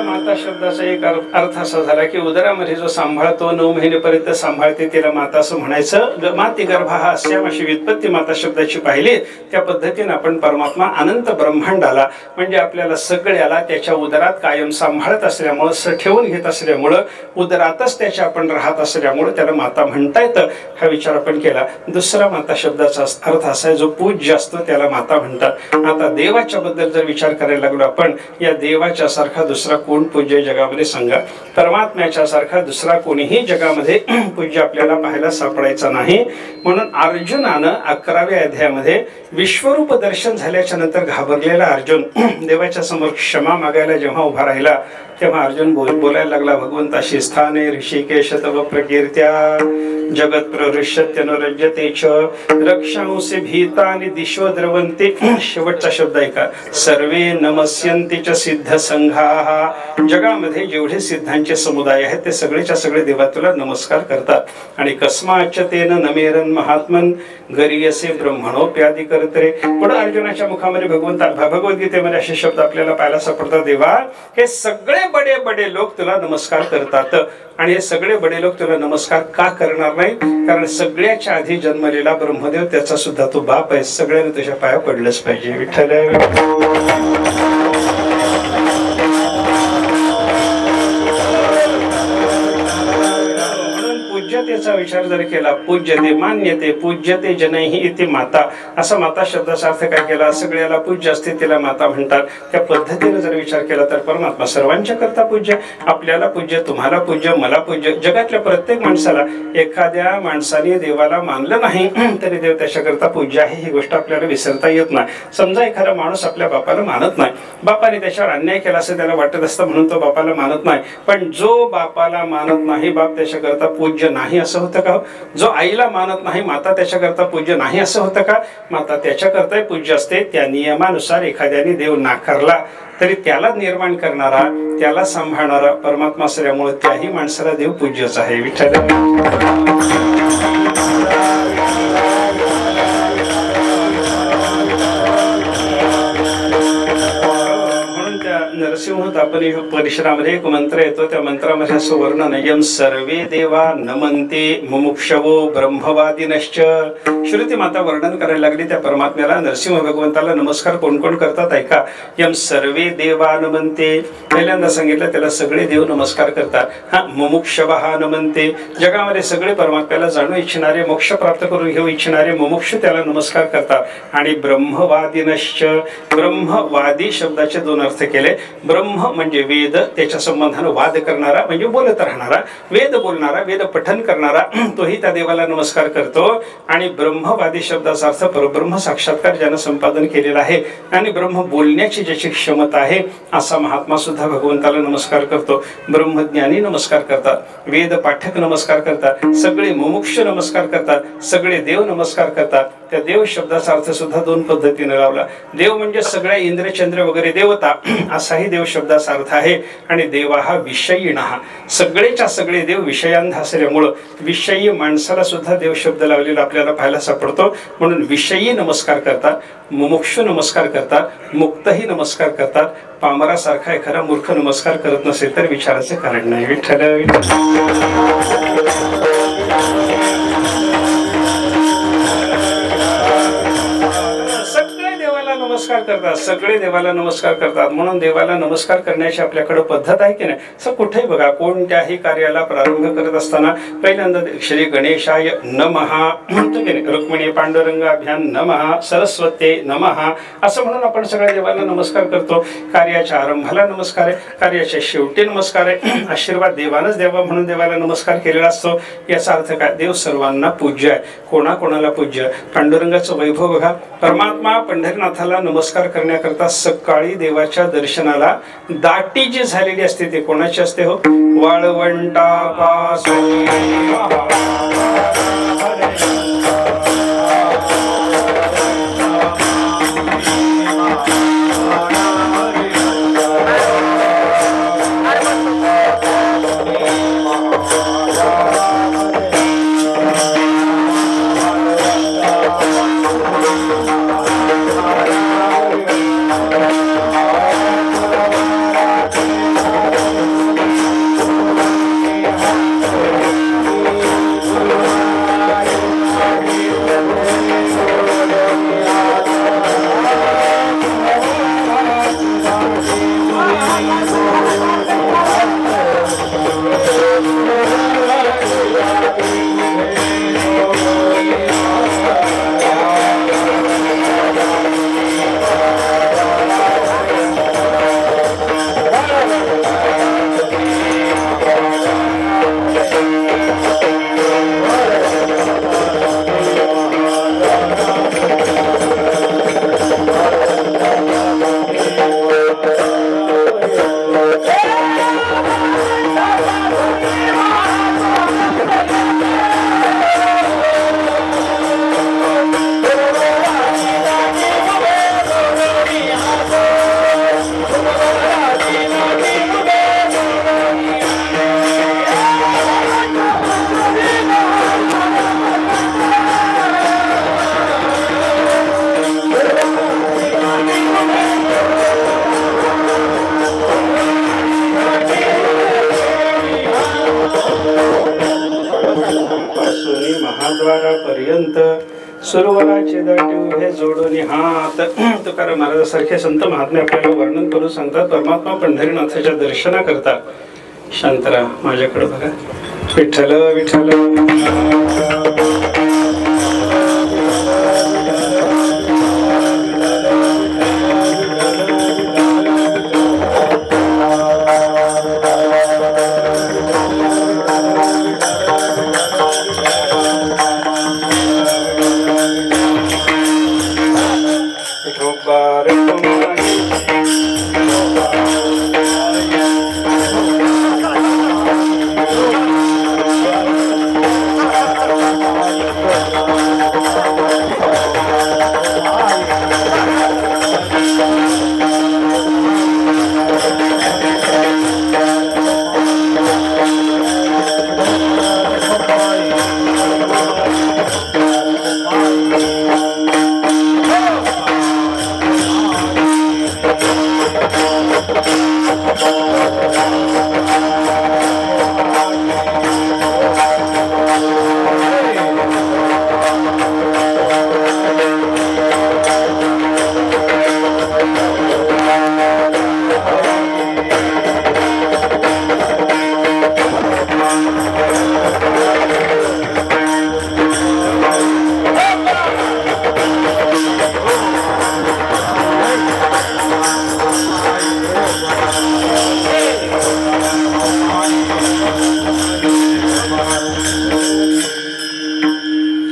माता शब्दाचा एक अर्थ असा झाला की उदरामध्ये जो सांभाळतो, 9 महिनेपर्यंत सांभाळते, त्याला माता असं म्हणायचं. माती गर्भ हा अस्याम अशी व्युत्पत्ती माता शब्दाची पाहिली. त्या पद्धतीने आपण परमात्मा अनंत ब्रह्मांडाला म्हणजे आपल्याला सगळ्याला त्याच्या उदरात कायम सांभाळत असल्यामुळं, ठेवून घेत असल्यामुळं, उदरातच त्याच्या आपण राहत असल्यामुळं त्याला माता म्हणता येतं. हा विचार आपण केला. दुसरा माता शब्दाचा अर्थ असा आहे, जो पूज्य असतो त्याला माता म्हणतात. आता देवाच्या बद्दल जर विचार करायला लागलो आपण, या देवाच्या सारखा दुसरा कोण पूज्य जगामध्ये सांगा? परमात्म्याच्या सारखा दुसरा कोणीही जगामध्ये पूज्य आपल्याला पाहायला सापडायचा नाही. म्हणून अर्जुनानं 11व्या अध्यायामध्ये विश्वरूप दर्शन झाल्याच्या नंतर घाबरलेला अर्जुन देवाच्या समोर क्षमा मागायला जेव्हा उभा राहिला, तेव्हा अर्जुन बोलायला लागला भगवंताशी. स्थाने ऋषिकेश तव प्रकीर्त्या जगत प्रहृष्यत्यनुरज्यते च रक्षांसि भीतानि दिशो द्रवन्ति. शेवटचा शब्द ऐका, सर्वे नमस्यन्ति च सिद्ध संघाः जगामध्ये जेवढे सिद्धांचे समुदाय आहेत ते सगळेच्या सगळे देवा तुला नमस्कार करतात. आणि कस्माच्यतेन नमेरन महात्मन गरीयसे ब्रह्मणोप्यादी करतरे. पुढे अर्जुनाच्या मुखामध्ये भगवद्गीतेमध्ये असे शब्द आपल्याला पाहायला सापडतात. देवा हे सगळे बडे बडे लोक तुला नमस्कार करतात. आणि हे सगळे बडे लोक तुला नमस्कार का करणार नाही? कारण सगळ्याच्या आधी जन्मलेला ब्रह्मदेव त्याचा सुद्धा तो बाप आहे. सगळ्यांनी तुझ्या पाया पडलंच पाहिजे. विठ्ठल पूज्यतेचा विचार जर केला, पूज्यते मान्यते पूज्यते जनैहि इति माता, असा माता शब्दाचा अर्थ काय केला? सगळ्याला पूज्य असते तिला माता म्हणतात. त्या पद्धतीने जर विचार केला तर परमात्मा सर्वांच्या करता पूज्य, आपल्याला पूज्य, तुम्हाला पूज्य, मला पूज्य. जगातल्या प्रत्येक माणसाला, एखाद्या माणसाने देवाला मानलं नाही तरी देव त्याच्या करता पूज्य आहे. ही गोष्ट आपल्याला विसरता येत नाही. समजा एखादा माणूस आपल्या बापाला मानत नाही, बापाने त्याच्यावर अन्याय केला असं त्याला वाटत असतं म्हणून तो बापाला मानत नाही. पण जो बापाला मानत नाही बाप त्याच्या करता पूज्य नाही असं होतं का? जो आईला मानत नाही माता त्याच्याकरता पूज्य नाही असं होतं का? माता त्याच्याकरता पूज्य असते. त्या नियमानुसार एखाद्याने देव नाकारला तरी त्याला निर्माण करणारा, त्याला सांभाळणारा परमात्मा असल्यामुळे त्याही माणसाला देव पूज्यच आहे. विठ्ठल नरसिंह तापनी परिसरामध्ये एक मंत्र येतो. त्या मंत्रामध्ये असं वर्णन आहे, यम सर्वे देवा नमन्ते मुमुक्षवो ब्रह्मवादिनश्च. श्रुती माता वर्णन करायला लागली त्या परमात्म्याला, नरसिंह भगवंताला नमस्कार कोण कोण करतात ऐका. यम सर्वे देवा नमन्ते, पहिल्यांदा सांगितलं त्याला सगळे देव नमस्कार करतात. हा मुमुक्षवः नमन्ते, जगामध्ये सगळे परमात्म्याला जाणू इच्छिणारे, मोक्ष प्राप्त करून घेऊ इच्छिणारे मुमुक्ष त्याला नमस्कार करतात. आणि ब्रह्मवादिनश्च, ब्रह्मवादी शब्दाचे दोन अर्थ केले. ब्रह्म म्हणजे वेद, त्याच्या संबंधाने वाद करणारा म्हणजे बोलत राहणारा, वेद बोलणारा, वेद पठन करणारा, तोही त्या देवाला नमस्कार करतो. आणि ब्रह्मवादी शब्दाचा अर्थ परब्रह्म साक्षात्कार ज्यानं संपादन केलेला आहे आणि ब्रह्म बोलण्याची ज्याची क्षमता आहे असा महात्मा सुद्धा भगवंताला नमस्कार करतो. ब्रह्मज्ञानी नमस्कार करतात, वेद पाठक नमस्कार करतात, सगळे मुमुक्ष नमस्कार करतात, सगळे देव नमस्कार करतात. त्या देव शब्दाचा अर्थ सुद्धा दोन पद्धतीने लावला. देव म्हणजे सगळ्या इंद्र चंद्र वगैरे देवता असाही देव शब्दाचा अर्थ आहे. आणि देवा हा विषयीणः, सगळेच्या सगळे देव विषयांध असल्यामुळं विषयी माणसाला सुद्धा देव शब्द लावलेला आपल्याला पाहायला सापडतो. म्हणून विषयी नमस्कार करतात, मुमुक्षु नमस्कार करतात, मुक्तही नमस्कार करतात. पामरासारखा एखादा मूर्ख नमस्कार करत नसेल तर विचाराचे कारण नाही. विठ्ठल नमस्कार करतात, सगळे देवाला नमस्कार करतात. म्हणून देवाला नमस्कार करण्याची आपल्याकडे पद्धत आहे की नाही? असं कुठेही बघा, कोणत्याही कार्याला प्रारंभ करत असताना पहिल्यांदा श्री गणेशाय नमः म्हणतो की नाही, रुक्मिणी पांडुरंगाभ्याम नमः, सरस्वते नमः असं म्हणून आपण सगळ्या देवाला नमस्कार करतो. कार्याच्या आरंभाला नमस्कार आहे, कार्याच्या शेवटी नमस्कार आहे. आशीर्वाद देवानच द्यावा म्हणून देवाला नमस्कार केलेला असतो. याचा अर्थ काय? देव सर्वांना पूज्य आहे. कोणाकोणाला पूज्य? पांडुरंगाचं वैभव बघा. परमात्मा पंढरीनाथाला नमस्कार करण्याकरता सकाळी देवाच्या दर्शनाला दाटी जी झालेली असते ते कोणाची असते हो? वाळवंटापासून पर्यंत सुरवराचे दाटी उभे जोडून हात. तुकाराम महाराजांसारखे संत महात्मे आपल्याला वर्णन करून सांगतात परमात्मा पंढरीनाथाच्या दर्शना करता. शांतरा माझ्याकडे बघा. विठ्ठल विठ्ठल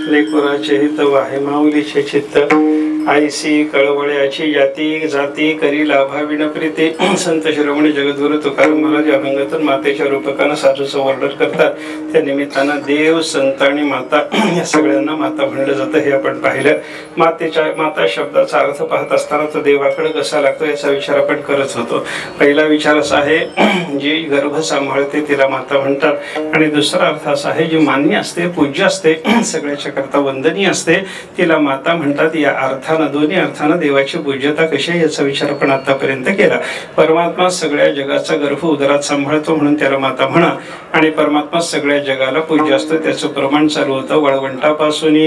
लेकुराचे हित वाहे माऊलीचे चित्त आईसी कळवळ्याची जाती जाती करी लाभा विनप्रीती. संत शिरोमणी जगद्गुरु तुकाराम महाराज अभंगातून मातेच्या रूपकानं साधूचं वर्णन करतात. त्या निमित्तानं देव संत आणि माता या सगळ्यांना माता म्हणलं जातं हे आपण पाहिलं. माता शब्दाचा अर्थ पाहत असताना तो देवाकडे कसा लागतो याचा विचार आपण करत होतो. पहिला विचार असा आहे जी गर्भ सांभाळते तिला माता म्हणतात. आणि दुसरा अर्थ असा आहे जी मान्य असते पूज्य असते सगळ्याच्या करता वंदनीय असते तिला माता म्हणतात. या अर्थानं दोन्ही अर्थानं देवाची पूज्यता कशी आहे याचा विचार आपण आतापर्यंत केला. परमात्मा सगळ्या जगाचा गर्भ उदरात सांभाळतो म्हणून त्याला माता म्हणा. आणि परमात्मा सगळ्या जगाला पूज्य असतं त्याचं प्रमाण चालू होतं वळवंटापासून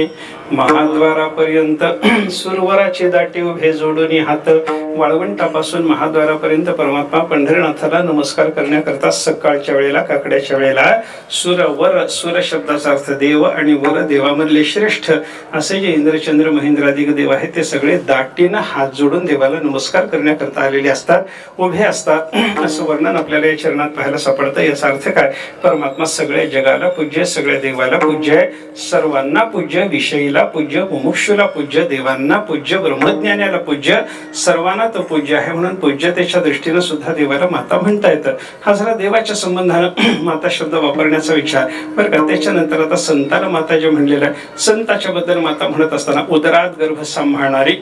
महाद्वारापर्यंत सुरवराची दाटी उभे जोडून हात. वाळवंटापासून महाद्वारापर्यंत परमात्मा पंढरीनाथाला नमस्कार करण्याकरता सकाळच्या वेळेला काकड्याच्या वेळेला सुर वर सुर शब्दाचा अर्थ देव आणि वर देवामधले श्रेष्ठ असे जे इंद्रचंद्र महेंद्रादिक देव आहेत ते सगळे दाटीनं हात जोडून देवाला नमस्कार करण्याकरता आलेले असतात उभे असतात असं वर्णन आपल्याला या चरणात पाहायला सापडतं. याचा अर्थ काय परमात्मा सगळ्या जगाला पूज्य सगळ्या देवाला पूज्य आहे. सर्वांना पूज्य विषयीला पूज्य मुमुक्षुला पूज्य देवांना पूज्य ब्रह्मज्ञानाला पूज्य सर्वांना तो पूज्य आहे म्हणून पूज्यतेच्या दृष्टीने सुद्धा देवाला माता म्हणता येतं. हा जरा देवाच्या संबंधानं माता शब्द वापरण्याचा विचार बरं का. त्याच्यानंतर आता संताला माता जे म्हणलेलं आहे संताच्या बद्दल माता म्हणत असताना उदरात गर्भ सांभाळणारी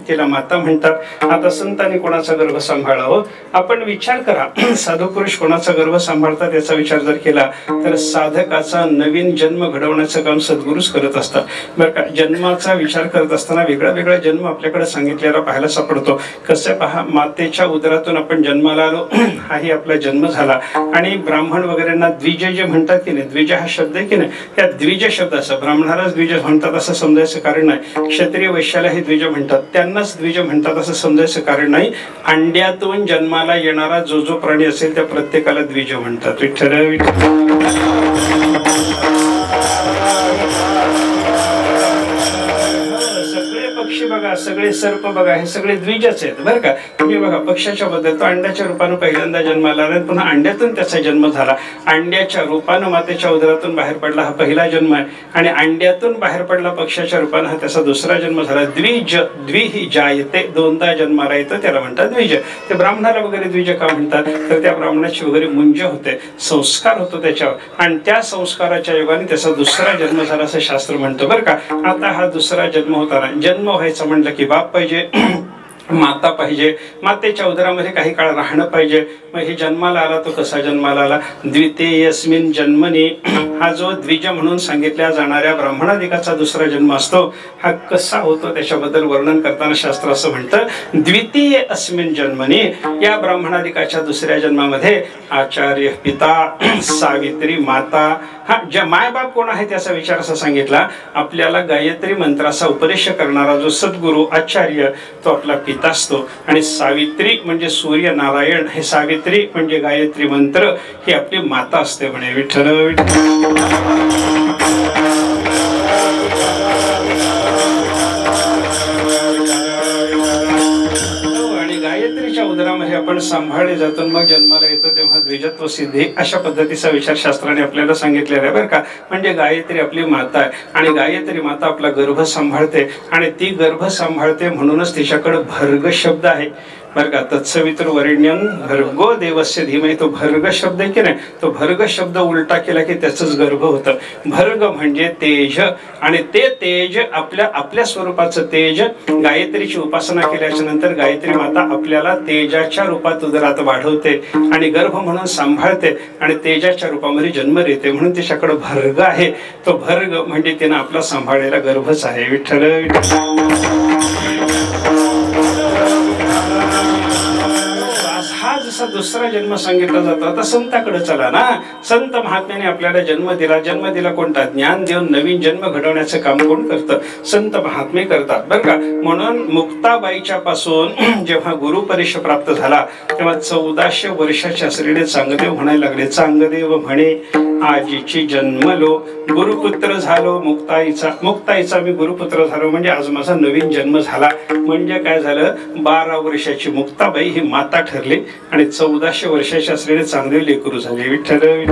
तिला माता म्हणतात. आता संतांनी कोणाचा गर्भ सांभाळावं आपण विचार करा. साधू पुरुष कोणाचा गर्भ सांभाळतात याचा विचार जर केला तर साधकाचा नवीन जन्म घडवण्याचं काम सद्गुरूच करत असतात बरं का. जन्माचा विचार करत असताना वेगळा वेगळा जन्म आपल्याकडे सांगितलेला पाहायला सापडतो. कसं पहा मातेच्या उदरातून आपण जन्माला आलो हाही आपला जन्म झाला. आणि ब्राह्मण वगैरेंना द्विज जे म्हणतात की नाही द्विज हा शब्द आहे की नाही त्या द्विज शब्दाचा ब्राह्मणालाच द्विज म्हणतात असं समजायचं कारण नाही. क्षत्रिय वैश्याला हे द्विज म्हणतात त्यांनाच द्विज म्हणतात असं समजायचं कारण नाही. अंड्यातून जन्माला येणारा जो जो प्राणी असेल त्या प्रत्येकाला द्विज म्हणतात. विठ्ठल पक्षी बघा सगळे सर्प बघा हे सगळे द्विजच आहेत बरं का. तुम्ही बघा पक्षाच्या बद्दल तो अंड्याच्या रूपानं पहिल्यांदा जन्माला आला पुन्हा अंड्यातून त्याचा जन्म झाला. अंड्याच्या रूपानं मातेच्या उदरातून बाहेर पडला हा पहिला जन्म आहे. आणि अंड्यातून बाहेर पडला पक्षाच्या रूपानं हा त्याचा दुसरा जन्म झाला. द्विज द्विही जायते दोनदा जन्माला येतं त्याला म्हणतात द्विज. ते ब्राह्मणाला वगैरे द्विज का म्हणतात तर त्या ब्राह्मणाची वगैरे मुंज होते संस्कार होतो त्याच्यावर आणि त्या संस्काराच्या योगाने त्याचा दुसरा जन्म झाला असं शास्त्र म्हणतं बरं का. आता हा दुसरा जन्म होताना जन्म व्हायचं म्हणलं की बाप पाहिजे माता पाहिजे मातेच्या उदरामध्ये काही काळ राहणं पाहिजे. मग हे जन्माला आला तो कसा जन्माला आला द्वितीयस्मिन जन्मनी हा जो द्विज म्हणून सांगितल्या जाणाऱ्या ब्राह्मणादिकाचा दुसरा जन्म असतो, हा कसा होतो त्याच्याबद्दल वर्णन करताना शास्त्र असं म्हणतं, द्वितीय अस्मिन जन्मनी, या ब्राह्मणादिकाच्या दुसऱ्या जन्मामध्ये आचार्य पिता, सावित्री माता, हा ज्या मायबाप कोण आहे त्याचा विचार असा सांगितला, आपल्याला गायत्री मंत्राचा उपदेश करणारा जो सद्गुरु आचार्य तो आपला पिता असतो, आणि सावित्री म्हणजे सूर्य नारायण, हे सावित्री म्हणजे गायत्री मंत्र ही आपली माता असते म्हणे. विठ्ठल उदरामध्ये आपण सांभाळले जातो, मग जन्माला येतो तेव्हा द्विजत्व सिद्धी, अशा पद्धतीचा विचार शास्त्राने आपल्याला सांगितलेला आहे बरं का. म्हणजे गायत्री आपली माता आहे आणि गायत्री माता आपला गर्भ सांभाळते, आणि ती गर्भ सांभाळते म्हणूनच तिच्याकडे भर्ग शब्द आहे बरं का. तत्सवितुर्वरेण्यं भर्गो देवस्य धीमहि, तो भर्ग शब्द आहे की नाही, तो भर्ग शब्द उलटा केला की त्याचंच गर्भ होतं. भर्ग म्हणजे तेज, आणि ते तेज आपल्या स्वरूपाचं तेज, गायत्रीची उपासना केल्याच्या नंतर गायत्री माता आपल्याला तेजाच्या रूपात उदरात वाढवते आणि गर्भ म्हणून सांभाळते आणि तेजाच्या रूपामध्ये जन्म देते, म्हणून तिच्याकडे भर्ग आहे. तो भर्ग म्हणजे तिनं आपला सांभाळलेला गर्भच आहे. विठ्ठल हा जसा दुसरा जन्म सांगितला जातो. आता संताकडे चला ना, संत महात्म्याने आपल्याला जन्म दिला कोणता, ज्ञान देऊन नवीन जन्म घडवण्याचं काम कोण करतं, संत महात्मे करतात बरं का. म्हणून मुक्ताबाईच्या पासून जेव्हा गुरुपरिश प्राप्त झाला तेव्हा 1400 वर्षाचे असलेले चांगदेव म्हणायला लागले, चांगदेव म्हणे आजीची जन्मलो, गुरुपुत्र झालो मुक्ताईचा मी गुरुपुत्र झालो, म्हणजे आज माझा नवीन जन्म झाला. म्हणजे काय झालं, 12 वर्षाची मुक्ताबाई ही माता ठरली आणि 1400 वर्षाचे असलेले चांगदेव लेकरू झाले. विठ्ठल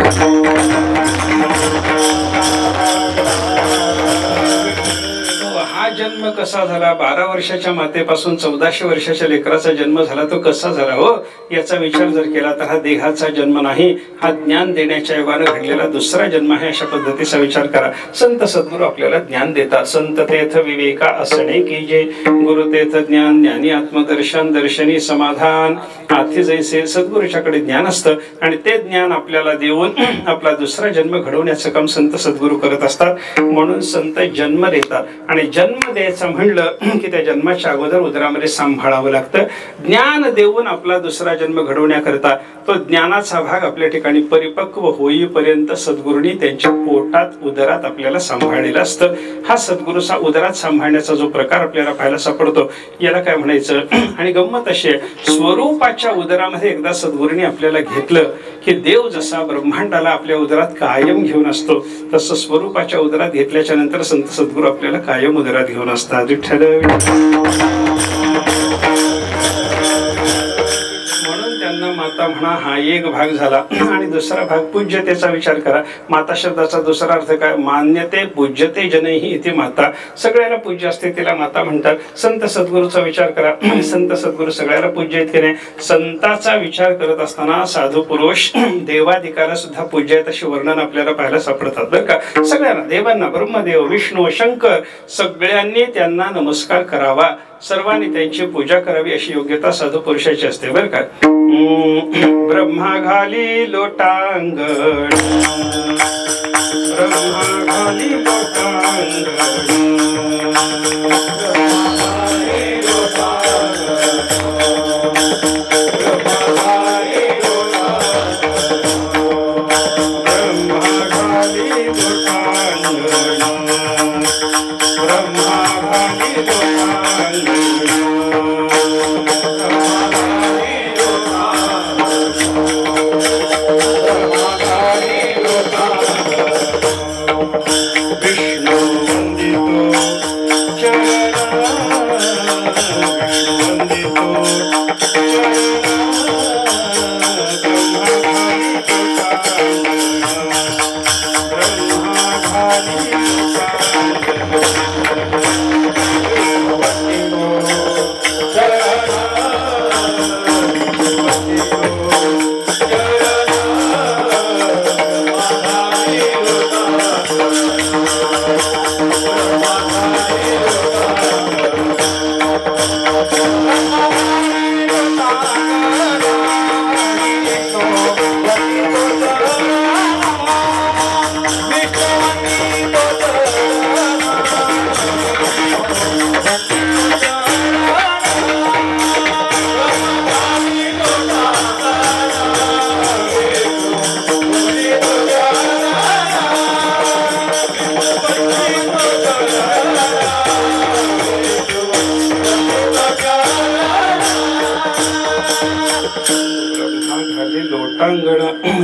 हा जन्म कसा झाला, 12 वर्षाच्या मातेपासून 1400 वर्षाच्या लेकराचा जन्म झाला, तो कसा झाला हो, याचा विचार जर केला तर हा देहाचा जन्म नाही, हा ज्ञान देण्याच्या योगाने घडलेला दुसरा जन्म आहे, अशा पद्धतीचा विचार करा. संत सद्गुरू आपल्याला ज्ञान देतात. संत तेथ विवेका असणे की जे, गुरु तेथ ज्ञान ज्ञानी आत्मदर्शन दर्शनी समाधान, आधी जैसे सद्गुरूच्याकडे ज्ञान असतं आणि ते ज्ञान आपल्याला देऊन आपला दुसरा जन्म घडवण्याचं काम संत सद्गुरू करत असतात. म्हणून संत जन्म देतात, आणि जन्म द्यायचं म्हणलं की त्या जन्माच्या अगोदर उदरामध्ये सांभाळावं लागतं. ज्ञान देऊन आपला दुसरा जन्म घडवण्याकरता तो ज्ञानाचा भाग आपल्या ठिकाणी परिपक्व होईपर्यंत सद्गुरूंनी त्यांच्या पोटात उदरात आपल्याला सांभाळलेलं असतं. हा सद्गुरूचा उदरात सांभाळण्याचा जो प्रकार आपल्याला पाहायला सापडतो याला काय म्हणायचं. आणि गंमत अशी आहे, स्वरूपाच्या उदरामध्ये एकदा सद्गुरूंनी आपल्याला घेतलं की देव जसा ब्रह्मांडाला आपल्या उदरात कायम घेऊन असतो, तसं स्वरूपाच्या उदरात घेतल्याच्या नंतर संत सद्गुरू आपल्याला कायम उदरात घेऊन असतात. विठ्ठल माता म्हणा हा एक भाग झाला. आणि दुसरा भाग पूज्यतेचा विचार करा. माता शब्दाचा दुसरा अर्थ काय, मान्यते पूज्यते जनही इथे माता, सगळ्याला पूज्य असते तिला माता म्हणतात. संत सद्गुरूचा विचार करा, संत सद्गुरू सगळ्याला पूज्य आहेत की नाही. संताचा विचार करत असताना साधू पुरुष देवादिकाला सुद्धा पूज्य आहेत अशी वर्णन आपल्याला पाहायला सापडतात बरं का. सगळ्यांना, देवांना, ब्रह्मदेव विष्णू शंकर सगळ्यांनी त्यांना नमस्कार करावा, सर्वांनी त्यांची पूजा करावी अशी योग्यता साधू पुरुषाची असते बरं का. ब्रह्मा घाली लोटांगण, ब्रह्मा घाली लोटांगण,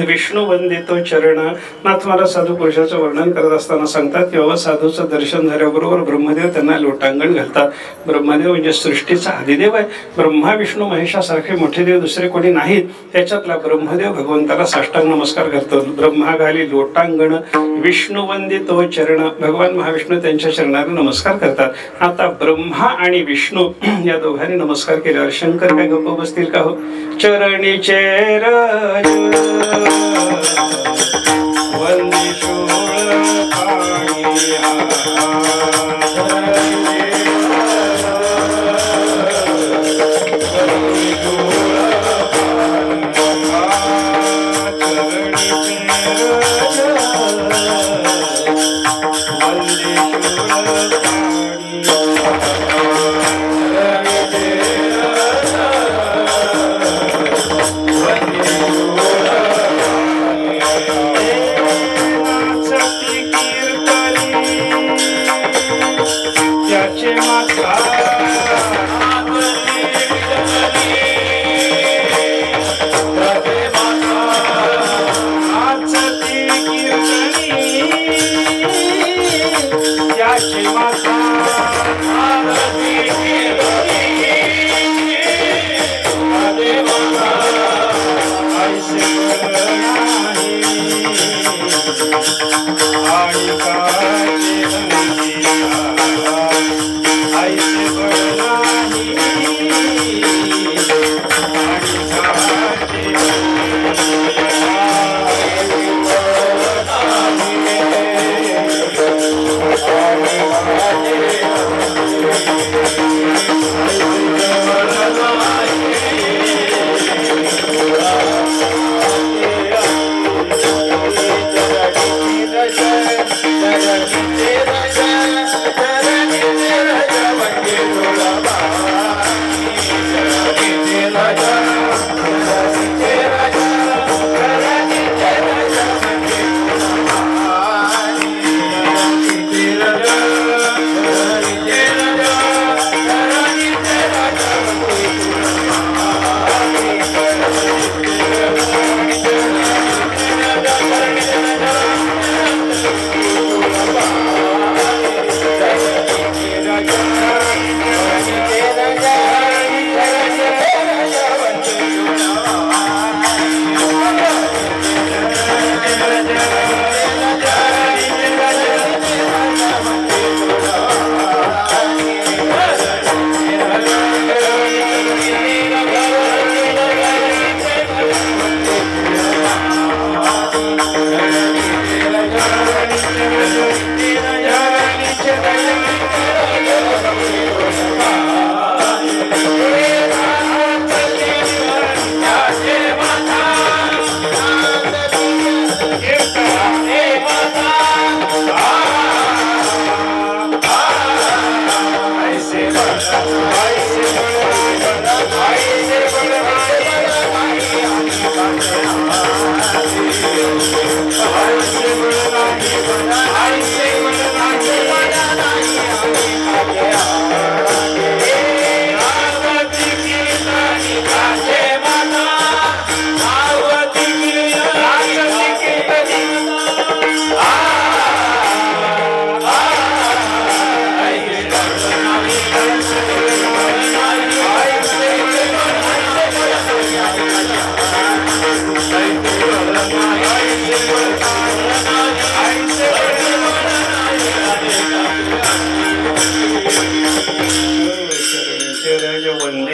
विष्णू वंदितो चरण. नाथ मला साधू पुरुषाचं वर्णन करत असताना सांगतात की बाबा साधूचं दर्शन झाल्याबरोबर ब्रह्मदेव त्यांना लोटांगण घालतात. ब्रह्मदेव म्हणजे सृष्टीचा आदिदेव आहे. ब्रह्मा विष्णू महेशासारखे मोठे देव दुसरे कोणी नाहीत. त्याच्यातला ब्रह्मदेव भगवंताला साष्टांग नमस्कार करतो. ब्रह्मा घाली लोटांगण विष्णू वंदितो चरण. भगवान महाविष्णू त्यांच्या चरणाला नमस्कार करतात. आता ब्रह्मा आणि विष्णू या दोघांनी नमस्कार केल्यावर शंकर काय गप्प बसतील का हो? चरणीचे रज वंदी शूळ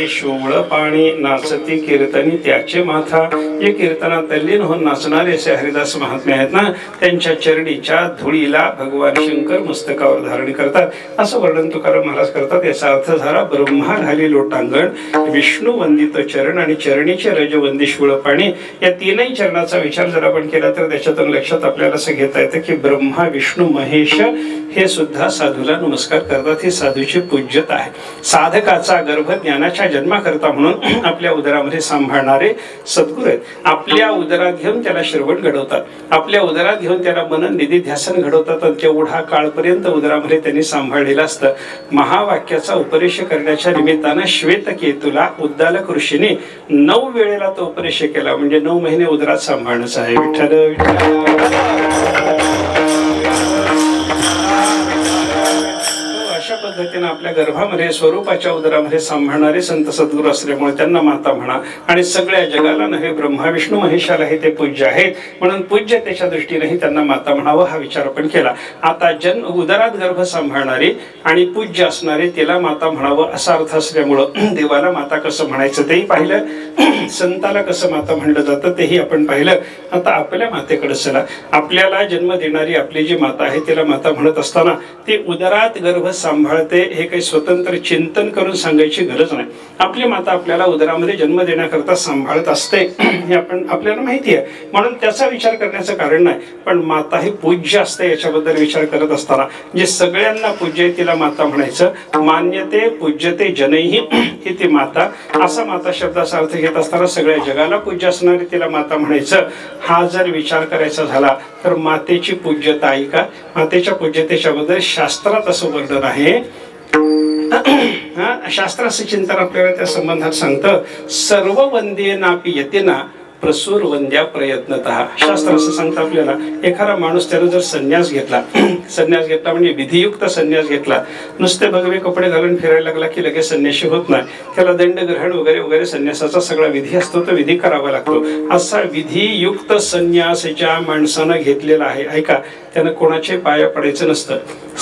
पाणी शोभळ पाणी नाचती कीर्तनी त्याचे माथा. जे कीर्तनात तल्लीन होऊन नाचणारे असे हरिदास महात्मे आहेत ना, त्यांच्या चरणीच्या धुळीला भगवान शंकर मस्तकावर धारण करतात असं वर्णन तुकाराम महाराज करतात. याचा अर्थ झाला ब्रह्मा घाली लोटांगण, विष्णू वंदित चरण आणि चरणीचे रजवंदी शूळ पाणी. या तीनही चरणाचा विचार जर आपण केला तर त्याच्यातून लक्षात आपल्याला असं घेता येतं की ब्रह्मा विष्णू महेश हे सुद्धा साधूला नमस्कार करतात. ही साधूची पूज्यता आहे. साधकाचा गर्भ ज्ञानाच्या जन्माकरता म्हणून आपल्या उदरामध्ये सांभाळणारे सद्गुरू आहेत. आपल्या उदरात घेऊन त्याला श्रवण घडवतात, आपल्या उदरात घेऊन त्याला मनन निधी ध्यासन घडवतात आणि तेवढा काळपर्यंत उदरामध्ये त्यांनी सांभाळलेलं असतं. महावाक्याचा उपदेश करण्याच्या निमित्तानं श्वेतकेतूला उद्दालक ऋषीने 9 वेळेला तो उपदेश केला. म्हणजे 9 महिने उदरात सांभाळणंच आहे. विठ्ठल अशा पद्धतीने आपल्या गर्भामध्ये स्वरूपाच्या उदरामध्ये सांभाळणारे संत सद्गुरू असल्यामुळे त्यांना माता म्हणा. आणि सगळ्या जगाला नव्हे, ब्रह्मा विष्णू महेशालाही ते पूज्य आहेत, म्हणून पूज्यतेच्या दृष्टीनेही त्यांना माता म्हणावं हा विचार आपण केला. आता उदरात गर्भ सांभाळणारे आणि पूज्य असणारे तिला माता म्हणावं असा अर्थ असल्यामुळं देवाला माता कसं म्हणायचं तेही पाहिलं, संताला कसं माता म्हणलं जातं तेही आपण पाहिलं. आता आपल्या मातेकडे चला. आपल्याला जन्म देणारी आपली जी माता आहे तिला माता म्हणत असताना ती उदरात गर्भ सांभाळते हे काही स्वतंत्र चिंतन करून सांगायची गरज नाही. आपली माता आपल्याला उदरामध्ये जन्म देण्याकरता सांभाळत असते हे आपल्याला माहिती आहे, म्हणून त्याचा विचार करण्याचं कारण नाही. पण माता ही पूज्य असते याच्याबद्दल विचार करत असताना जे सगळ्यांना पूज्य आहे तिला माता म्हणायचं. मान्यते पूज्यते जनैही ही ती माता, असा माता शब्दाचा अर्थ घेत असताना सगळ्या जगाला पूज्य असणारी तिला माता म्हणायचं. हा जर विचार करायचा झाला तर मातेची पूज्यता आहे का? मातेच्या पूज्यतेच्या बद्दल शास्त्रात असं वर्णन आहे. शास्त्राचं चिंतन आपल्याला त्या संबंधात सांगतं. सर्व वंदेनापि यतीना प्रसूर वंद्या प्रयत्नतः. शास्त्र असं सांगतं आपल्याला, एखादा माणूस त्यानं जर संन्यास घेतला म्हणजे विधियुक्त संन्यास घेतला, नुसते भगवे कपडे घालून फिरायला लागला की लगेच संन्यासी होत नाही. त्याला दंडग्रहण वगैरे वगैरे संन्यासाचा सगळा विधी असतो, तो विधी करावा लागतो. असा विधियुक्त संन्यास ज्या माणसानं घेतलेला आहे, ऐका, त्यानं कोणाचे पाया पडायचं नसतं.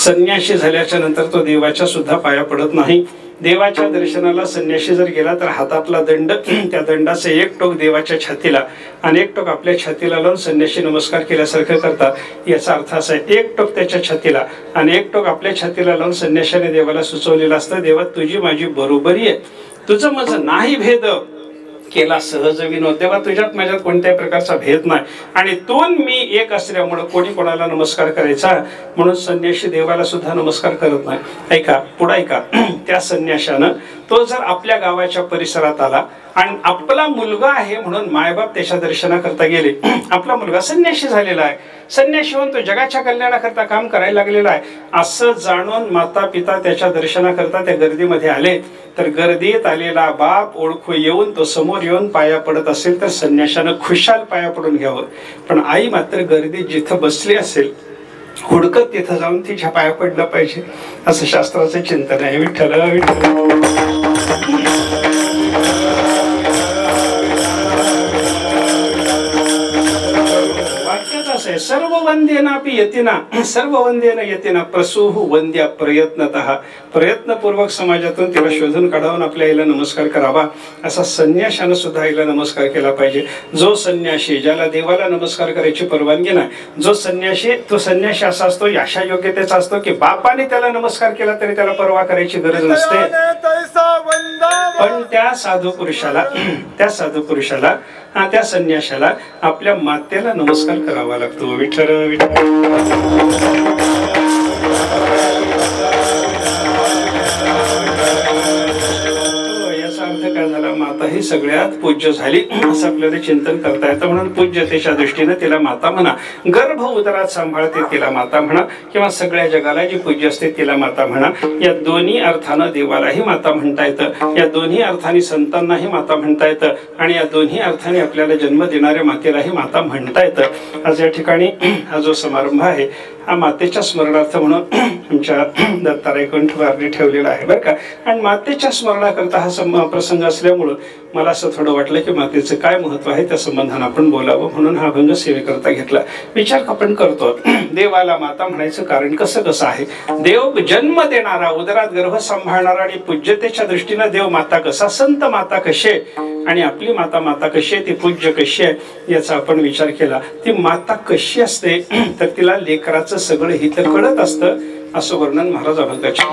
संन्यासी झाल्याच्या नंतर तो देवाच्या सुद्धा पाया पडत नाही. देवाच्या दर्शनाला संन्यासी जर गेला तर हातातला दंड, त्या दंडाचं एक टोक देवाच्या छातीला आणि एक टोक आपल्या छातीला लावून संन्यासी नमस्कार केल्यासारखं करतात. याचा अर्थ असा आहे, एक टोक त्याच्या छातीला आणि एक टोक आपल्या छातीला लावून संन्याशाने देवाला सुचवलेलं असतं, देवा तुझी माझी बरोबरी आहे, तुझं माझं नाही भेद केला सहज विनोद. तेव्हा तुझ्यात माझ्यात कोणत्याही प्रकारचा भेद नाही आणि तू मी एक असल्यामुळं कोणी कोणाला नमस्कार करायचा म्हणून संन्यासी देवाला सुद्धा नमस्कार करत नाही. ऐका, पुढे ऐका. त्या संन्याशानं तो जर आपल्या गावाच्या परिसरात आला आणि आपला मुलगा आहे म्हणून मायबाप त्याच्या दर्शनाकरता गेले, आपला मुलगा संन्यासी झालेला आहे, संन्यासी होऊन तो जगाच्या कल्याणाकरता काम करायला लागलेला आहे असं जाणून माता पिता त्याच्या दर्शनाकरता त्या गर्दीमध्ये आले, तर गर्दीत आलेला बाप ओळखू येऊन तो समोर येऊन पाया पडत असेल तर संन्याशानं खुशाल पाया पडून घ्यावं. पण आई मात्र गर्दीत जिथं बसली असेल हुडकत तिथं जाऊन तिच्या पाया पडलं पाहिजे असं शास्त्राचं चिंतन आहे. विठ्ठल सर्व वंदेनापि यतीना, सर्व वंदेन यतीना प्रसूह वंद्या प्रयत्नतः. प्रयत्नपूर्वक समाजातून तिला शोधून काढावून आपल्या आईला नमस्कार करावा असा संन्याशानं सुद्धा आईला नमस्कार केला पाहिजे. जो संन्याशी ज्याला देवाला नमस्कार करायची परवानगी नाही, जो संन्याशी, तो संन्याशी असा असतो, अशा योग्यतेचा असतो की बापाने त्याला नमस्कार केला तरी त्याला परवा करायची गरज नसते. पण त्या साधू पुरुषाला त्या संन्याशाला आपल्या मातेला नमस्कार करावा लागतो. विठ्ठल याचा अर्थ काय झाला, माता ही सगळ्यात पूज्य झाली असं आपल्याला चिंतन करता येतं. म्हणून पूज्यतेच्या दृष्टीने तिला माता म्हणा. गर्भ उदरात सांभाळते तिला माता म्हणा, किंवा सगळ्या जगाला जी पूज्य असते तिला माता म्हणा. या दोन्ही अर्थानं देवालाही माता म्हणता येतं, या दोन्ही अर्थाने संतांनाही माता म्हणता येतं आणि या दोन्ही अर्थाने आपल्याला जन्म देणाऱ्या मातेलाही माता म्हणता येतं. आज या ठिकाणी हा जो समारंभ आहे हा मातेच्या स्मरणार्थ म्हणून आमच्या दत्ताराय कंठवारने ठेवलेला आहे बरं का. आणि मातेच्या स्मरणाकरता हा प्रसंग असल्यामुळं मला असं थोडं वाटलं की मातेचं काय महत्व आहे त्या संबंधानं आपण बोलावं, म्हणून हा अभंग सेवेकरता घेतला. विचार आपण करतो देवाला माता म्हणायचं कारण कसं आहे. देव जन्म देणारा, उदरात गर्भ सांभाळणारा आणि पूज्यतेच्या दृष्टीनं देव माता कसा, संत माता कशी आहे आणि आपली माता कशी आहे, ती पूज्य कशी आहे याचा आपण विचार केला. ती माता कशी असते तर तिला लेकराचं सगळं हित कळत असतं असं वर्णन महाराज अभंगाचे.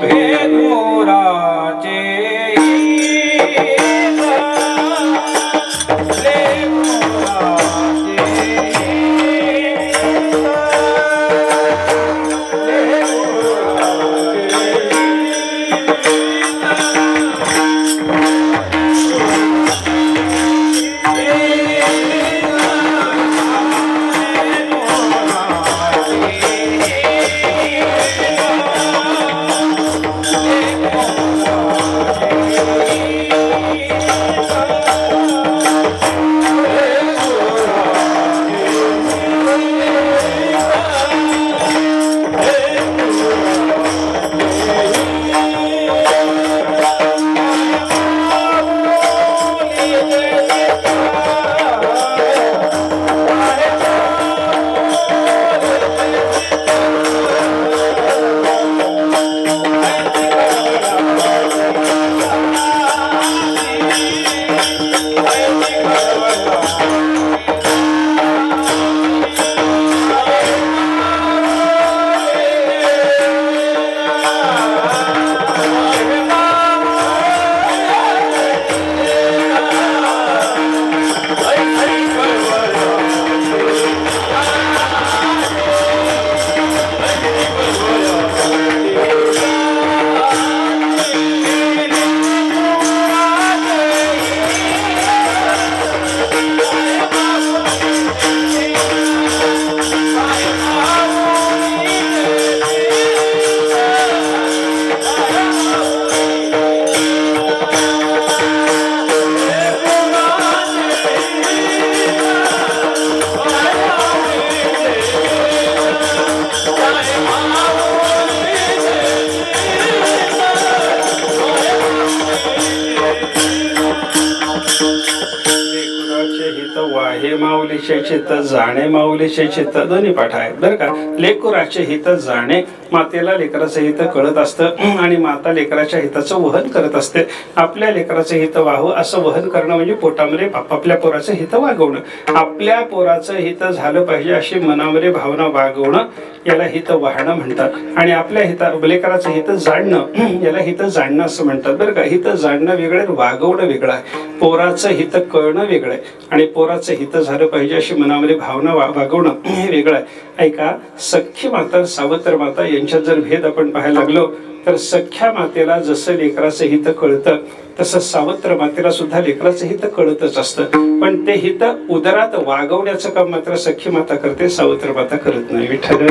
चित्त जाणे माऊलीचे चित्त दोन्ही पाठ आहेत बरं का. लेकराचे हित जाणे, मातेला लेकराचं हित कळत असतं आणि माता लेकराच्या हिताचं वहन करत असते. आपल्या लेकराचं हित व्हावं असं वहन करणं म्हणजे पोटामध्ये आपापल्या पोराचं हित वागवणं. आपल्या पोराचं हित झालं पाहिजे अशी मनामध्ये भावना वागवणं याला हित वाहणं म्हणतात. आणि आपल्या लेकराचं हित जाणणं याला हित जाणणं असं म्हणतात बरं का. हित जाणणं वेगळं आहे, वागवणं वेगळं आहे. पोराचं हित कळणं वेगळं आहे आणि पोराचं हित झालं पाहिजे अशी मनामध्ये भावना वागवणं हे वेगळं आहे. ऐका, सख्खी माता सावत्र माता यांच्यात जर भेद आपण पाहायला लागलो तर सख्ख्या मातेला जसं लेकराचं हित कळतं तसं सावत्र मातेला सुद्धा लेकराचं हित कळतच असतं. पण ते हित उदरात वागवण्याचं काम मात्र सख्खी माता करते, सावत्र माता करत नाही. विठ्ठल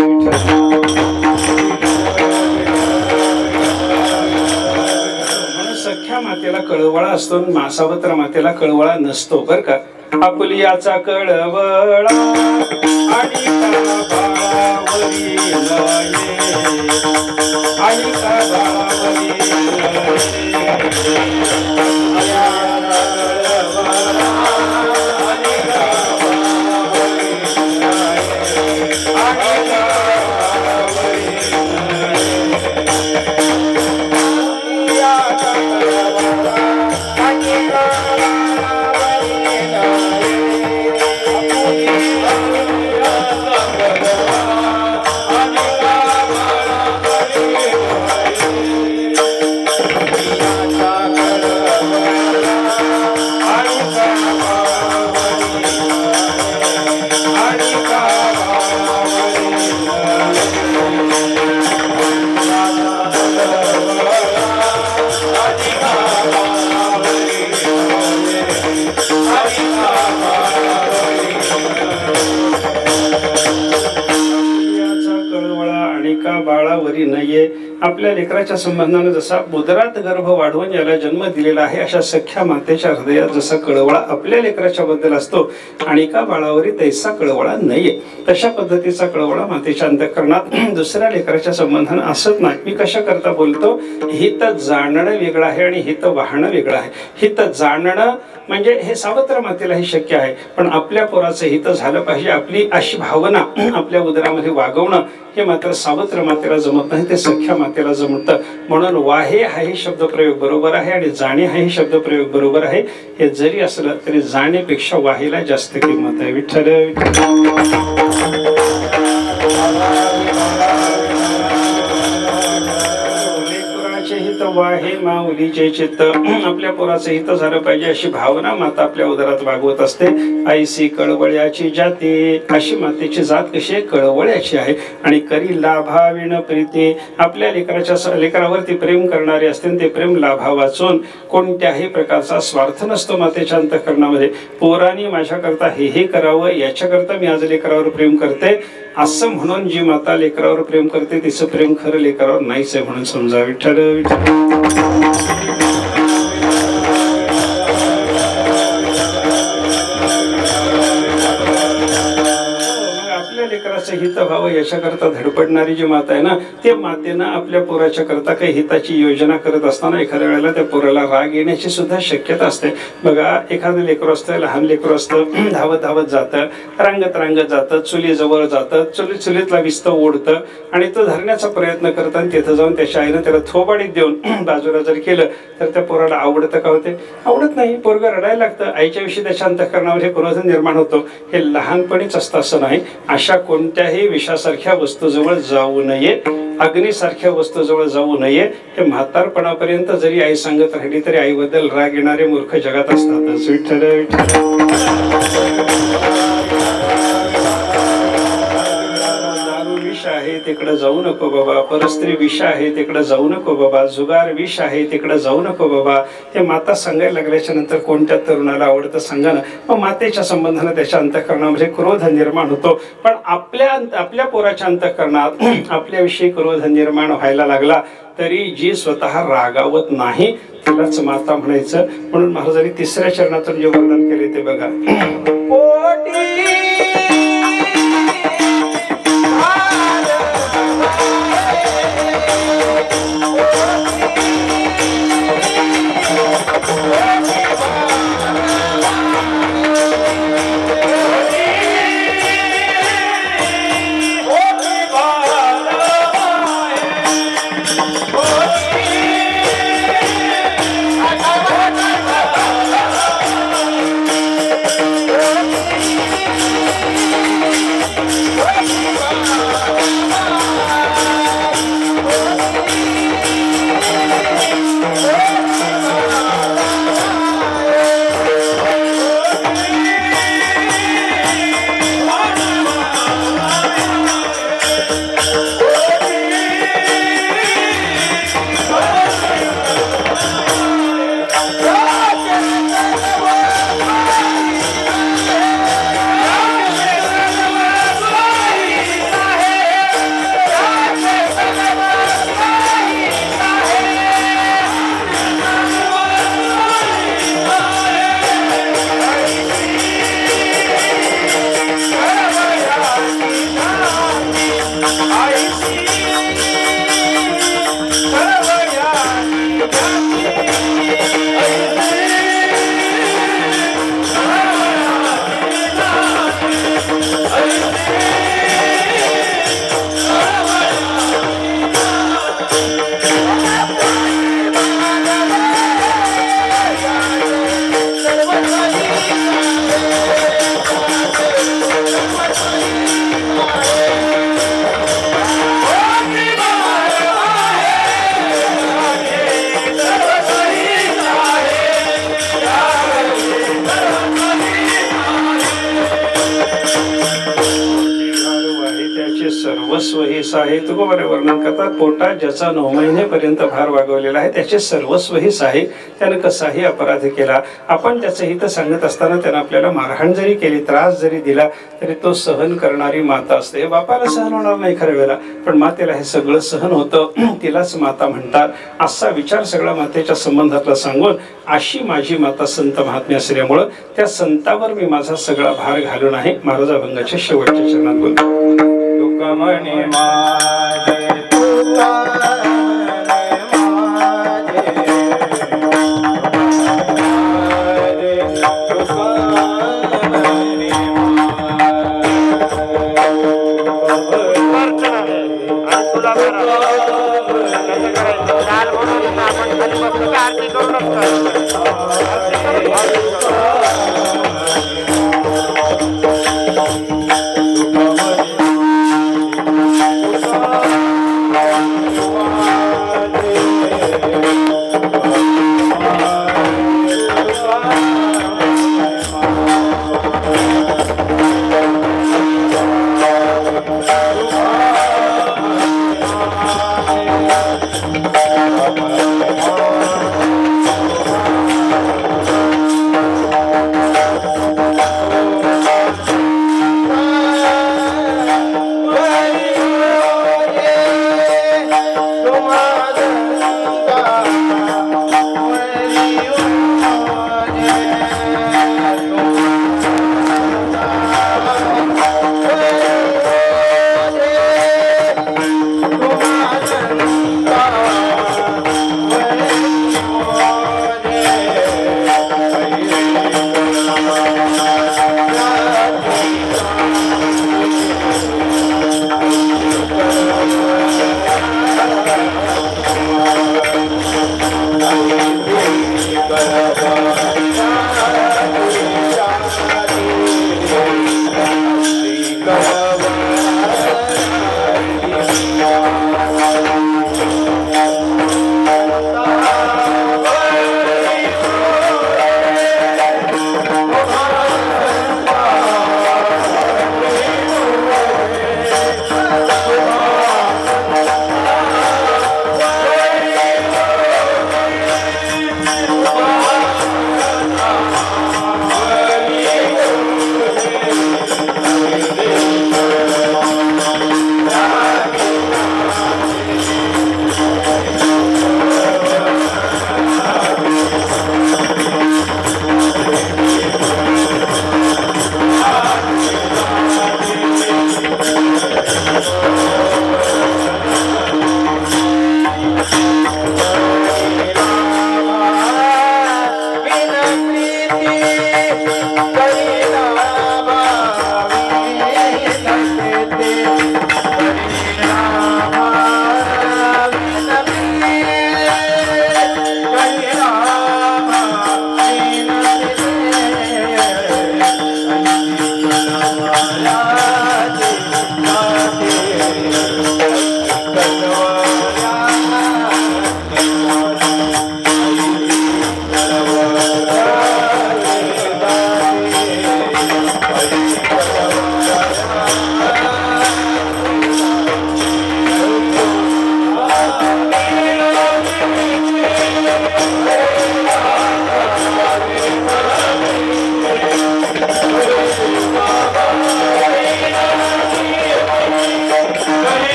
सख्ख्या मातेला कळवळा असतो, सावत्र मातेला कळवळा नसतो बरं का. आपुली याचा कळवळा आणि बाळावरी नाहीये. आपल्या लेकराच्या संबंधाने जसा उदरात गर्भ वाढवून याला जन्म दिलेला आहे अशा सख्ख्या मातेच्या हृदयात जसा कळवळा आपल्या लेकराच्या बद्दल असतो आणि का बाळावरी तैसा कळवळा नाहीये, तशा पद्धतीचा कळवळा मातेच्या अंतःकरणात दुसऱ्या लेकराच्या संबंधाने असत नाही. मी कशा करता बोलतो, हित जाणणं वेगळं आहे आणि हित वाहणं वेगळं आहे. हित जाणणं म्हणजे हे सावत्र मातेलाही शक्य आहे, पण आपल्या पोराचं हित झालं पाहिजे अशी भावना आपल्या उदरामध्ये वागवणं हे मात्र सावत्र मातेला जमत नाही, ते सख्ख्या मातेला जमतं. म्हणून वाहे हा ही शब्दप्रयोग बरोबर आहे आणि जाणे हा ही शब्दप्रयोग बरोबर आहे. हे जरी असलं तरी जाणेपेक्षा वाहेला जास्त किंमत आहे. विठ्ठल हित वाहे माऊलीचे चित्त, आपल्या पोराचं हित झालं पाहिजे अशी भावना माता आपल्या उदरात वागवत असते. ऐसी कळवळ्याची जाते, अशी मातेची जात कशी आहे, कळवळ्याची आहे. आणि करी लाभाविण प्रीती, आपल्या लेकरावरती प्रेम करणारे असते, ते प्रेम लाभा वाचून कोणत्याही प्रकारचा स्वार्थ नसतो मातेच्या अंतःकरणामध्ये. पोरांनी माझ्याकरता हे करावं, याच्याकरता मी आज लेकरावर प्रेम करते असं म्हणून जी माता लेकरावर प्रेम करते तिचं प्रेम खरं लेकरावर नाहीच आहे म्हणून समजा. विठ्ठल लेकराचं हित व्हावं याच्याकरता धडपडणारी जी माता आहे ना, ते मातेनं आपल्या पोराच्या करता काही हिताची योजना करत असताना एखाद्या वेळेला त्या पोराला राग येण्याची सुद्धा शक्यता असते. बघा, एखादं लेकरू असतं, लहान लेकरू असतं, धावत धावत जातं, रांगत जातं, चुलीजवळ जातं, चुलीतला विस्त ओढतं आणि तो धरण्याचा प्रयत्न करताना तिथं जाऊन त्याच्या आईनं त्याला थोबाडीत देऊन बाजूला जर केलं तर त्या पोराला आवडतं का होते? आवडत नाही. पोरगं रडायला लागतं. आईच्या विषयी त्याच्या अंतःकरणावर क्रोध निर्माण होतो. हे लहानपणीच असतं असं नाही. अशा कोणत्याही विषासारख्या वस्तूजवळ जाऊ नये, अग्नीसारख्या वस्तूजवळ जाऊ नये. हे म्हातारपणापर्यंत जरी आई सांगत राहिली तरी आईबद्दल राग येणारे मूर्ख जगात असतातच. विठ्ठल विष आहे तिकडे जाऊ नको बाबा, परस्त्री विष आहे तिकडे जाऊ नको बाबा, जुगार विष आहे तिकडे जाऊ नको बाबा. हे माता सांगायला लागल्याच्या नंतर कोणत्या तरुणाला आवडतं सांगा ना. मग मातेच्या संबंधाने त्याच्या अंतःकरणामध्ये क्रोध निर्माण होतो. पण आपल्या पोराच्या अंतःकरणात आपल्याविषयी क्रोध निर्माण व्हायला लागला तरी जी स्वतः रागावत नाही तिलाच माता म्हणायचं. म्हणून महाराजांनी तिसऱ्या चरणातून जे वर्णन केले ते बघा. सर्वस्व हे आहे. तुकोबारे वर्णन करतात, पोटात ज्याचा 9 महिनेपर्यंत भार वागवलेला आहे त्याचे सर्वस्व हे आहे. त्यानं कसाही अपराध केला, आपण त्याचं हित सांगत असताना त्यानं आपल्याला मारहाण जरी केली, त्रास जरी दिला, तरी तो सहन करणारी माता असते. बापाला सहन होणार नाही खऱ्या वेळेला, पण मातेला हे सगळं सहन होतं, तिलाच माता म्हणतात. असा विचार सगळा मातेच्या संबंधातला सांगून, अशी माझी माता संत महात्म्य असल्यामुळं त्या संतावर मी माझा सगळा भार घालून आहे. महाराज अभंगाच्या शेवटच्या चरणात बोलतो, तुकमणी माझे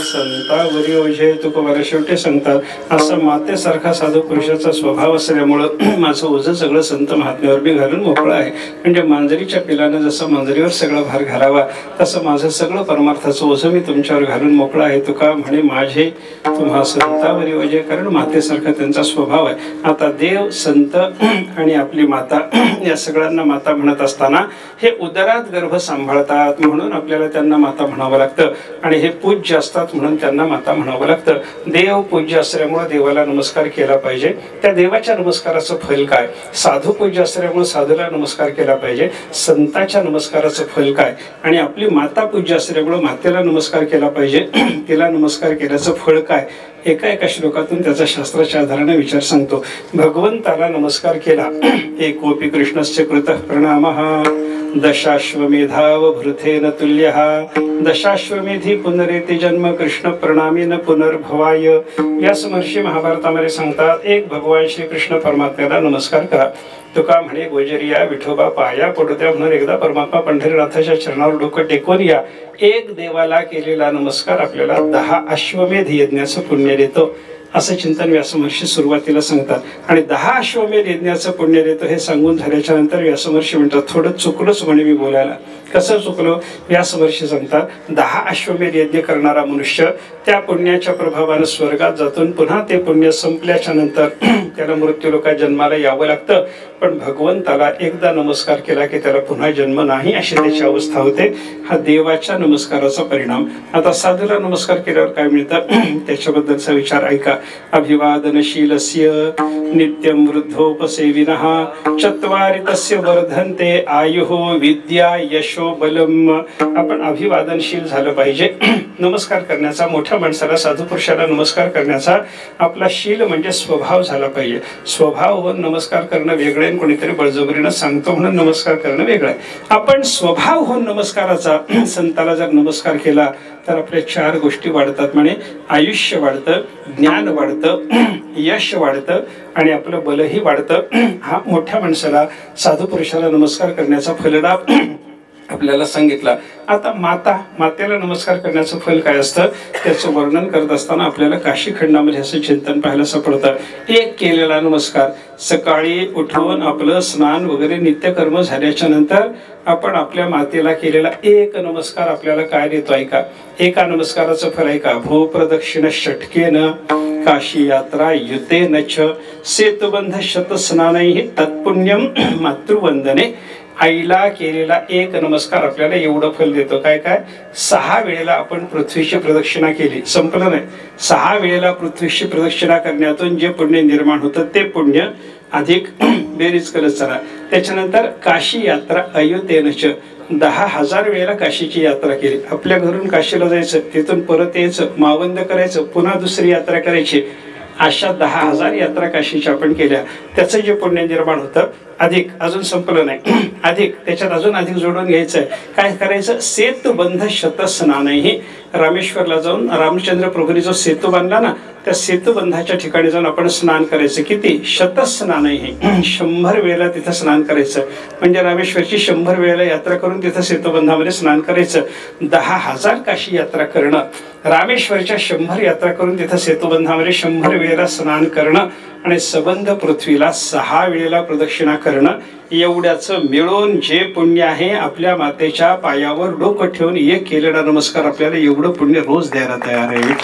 संतावरी ओझे तुकोबारा शेवटी सांगतात, असा मातेसारखा साधू पुरुषाचा स्वभाव असल्यामुळं माझं ओझं सगळं संत महात्म्यावर बी घालून मोकळं आहे. म्हणजे मांजरीच्या पिलानं जसं मांजरीवर सगळा भार घालावा, तसं माझं सगळं परमार्थाचं ओझं मी तुमच्यावर घालून मोकळं आहे. तुका म्हणे माझे तुम्हा संतावरी ओझे, कारण मातेसारखा त्यांचा स्वभाव आहे. आता देव, संत आणि आपली माता या सगळ्यांना माता म्हणत असताना हे उदरात गर्भ सांभाळतात म्हणून आपल्याला त्यांना माता म्हणावं लागतं. आणि हे पूज्य असतात म्हणून म्हणून त्यांना माता म्हणावं लागतं. देव पूज्य असल्यामुळे देवाला नमस्कार केला पाहिजे. त्या देवाच्या नमस्काराचं फल काय? साधू पूज्य असल्यामुळे साधूला नमस्कार केला पाहिजे. संताच्या नमस्काराचं फल काय? आणि आपली माता पूज्य असल्यामुळे मातेला नमस्कार केला पाहिजे. तिला नमस्कार केल्याचं फळ काय? एका एका श्लोकातून त्याचा शास्त्राच्या आधाराने विचार सांगतो. भगवंताला नमस्कार केला. एकोपी कृष्णस्य कृतः प्रणामः दशाश्वमेधावभृतेन तुल्यः दशाश्वमेधी पुनरेति जन्म कृष्ण प्रणामी न पुनर्भवाय. व्यास महर्षी महाभारतामध्ये सांगतात, एक भगवान श्री कृष्ण परमात्म्याला नमस्कार करा. तुका म्हणे, गोजरिया विठोबा पाया पडू द्या म्हणून एकदा परमात्मा पंढरीनाथाच्या चरणावर डोकं टेकून या. एक देवाला केलेला नमस्कार आपल्याला 10 अश्वमेध यज्ञाचं पुण्य देतो, असं चिंतन व्यास महर्षी सुरुवातीला सांगतात. आणि 10 अश्वमेध यज्ञाचं पुण्य देतो हे सांगून झाल्याच्या नंतर व्यास महर्षी म्हणतात, थोडं चुकलोच म्हणे मी बोलायला. कसं चुकलो? व्यास महर्षी सांगतात, 10 अश्वमेध यज्ञ करणारा मनुष्य त्या पुण्याच्या प्रभावानं स्वर्गात जातून पुन्हा ते पुण्य संपल्याच्या नंतर त्याला मृत्यू लोकात जन्माला यावं लागतं. पण भगवंताला एकदा नमस्कार केला की त्याला पुन्हा जन्म नाही अशी त्याची अवस्था होते. हा देवाच्या नमस्काराचा परिणाम. आता साधूला नमस्कार केल्यावर काय मिळतं त्याच्याबद्दलचा विचार ऐका. अभिवादनशीलस्य नित्यं वृद्धोपसेविनः चत्वारि तस्य वर्धन्ते आयुः विद्या यशो बलम. आपण अभिवादनशील झालं पाहिजे. नमस्कार करण्याचा, मोठ्या माणसाला साधू पुरुषाला नमस्कार करण्याचा आपला शील म्हणजे स्वभाव झाला पाहिजे. स्वभाव होऊन नमस्कार करणं वेगळं, कोणीतरी बळजबरीनं सांगतो म्हणून नमस्कार करणं वेगळं आहे. आपण स्वभाव होऊन नमस्काराचा संताला जर नमस्कार केला तर आपल्या 4 गोष्टी वाढतात. म्हणे आयुष्य वाढतं, ज्ञान वाढतं, यश वाढतं आणि आपलं बलही वाढतं. हा मोठ्या माणसाला साधू पुरुषाला नमस्कार करण्याचा फललाभ आपल्याला सांगितला. आता मातेला नमस्कार करण्याचं फल काय असतं त्याचं वर्णन करत असताना आपल्याला काशी खंडामध्ये असं चिंतन पाहायला सापडतं. एक केलेला नमस्कार, सकाळी उठवून आपलं स्नान वगैरे नित्यकर्म झाल्याच्या नंतर आपण आपल्या मातेला केलेला एक नमस्कार आपल्याला काय देतो ऐका. एका नमस्काराचं फल ऐका. भूप्रदक्षिण षटकेन काशी यात्रा युतेन च सेतुबंध शतस्नानैः तत्पुण्यम मातृवंदने. आईला केलेला एक नमस्कार आपल्याला एवढं फल देतो. काय काय? 6 वेळेला आपण पृथ्वीची प्रदक्षिणा केली, संपलं नाही. 6 वेळेला पृथ्वीची प्रदक्षिणा करण्यातून जे पुण्य निर्माण होतं ते पुण्य अधिक बेरीज करत चला. त्याच्यानंतर काशी यात्रा अयोध्येनच 10,000 वेळेला काशीची यात्रा केली. आपल्या घरून काशीला जायचं, तिथून परत यायचं, मावंद करायचं, पुन्हा दुसरी यात्रा करायची. अशा 10,000 यात्रा काशीच्या आपण केल्या. त्याचं जे पुण्य निर्माण होतं अधिक, अजून संपलं नाही, अधिक त्याच्यात अजून अधिक जोडून घ्यायचंय. काय करायचं? सेतुबंध शतस्नानैः. रामेश्वरला जाऊन रामचंद्र प्रभूंनी जो सेतू बांधला ना, त्या सेतुबंधाच्या ठिकाणी जाऊन आपण स्नान करायचं. किती? शतस्नानैः. 100 वेळेला तिथं स्नान करायचं. म्हणजे रामेश्वरची 100 वेळेला यात्रा करून तिथं सेतुबंधामध्ये स्नान करायचं. 10,000 काशी यात्रा करणं, रामेश्वरच्या 100 यात्रा करून तिथं सेतुबंधामध्ये 100 वेळेला स्नान करणं आणि सबंध पृथ्वीला 6 वेळेला प्रदक्षिणा करणं, एवढ्याचं मिळून जे पुण्य आहे आपल्या मातेच्या पायावर डोकं ठेवून एक केलेला नमस्कार आपल्याला एवढं पुण्य रोज द्यायला तयार आहे.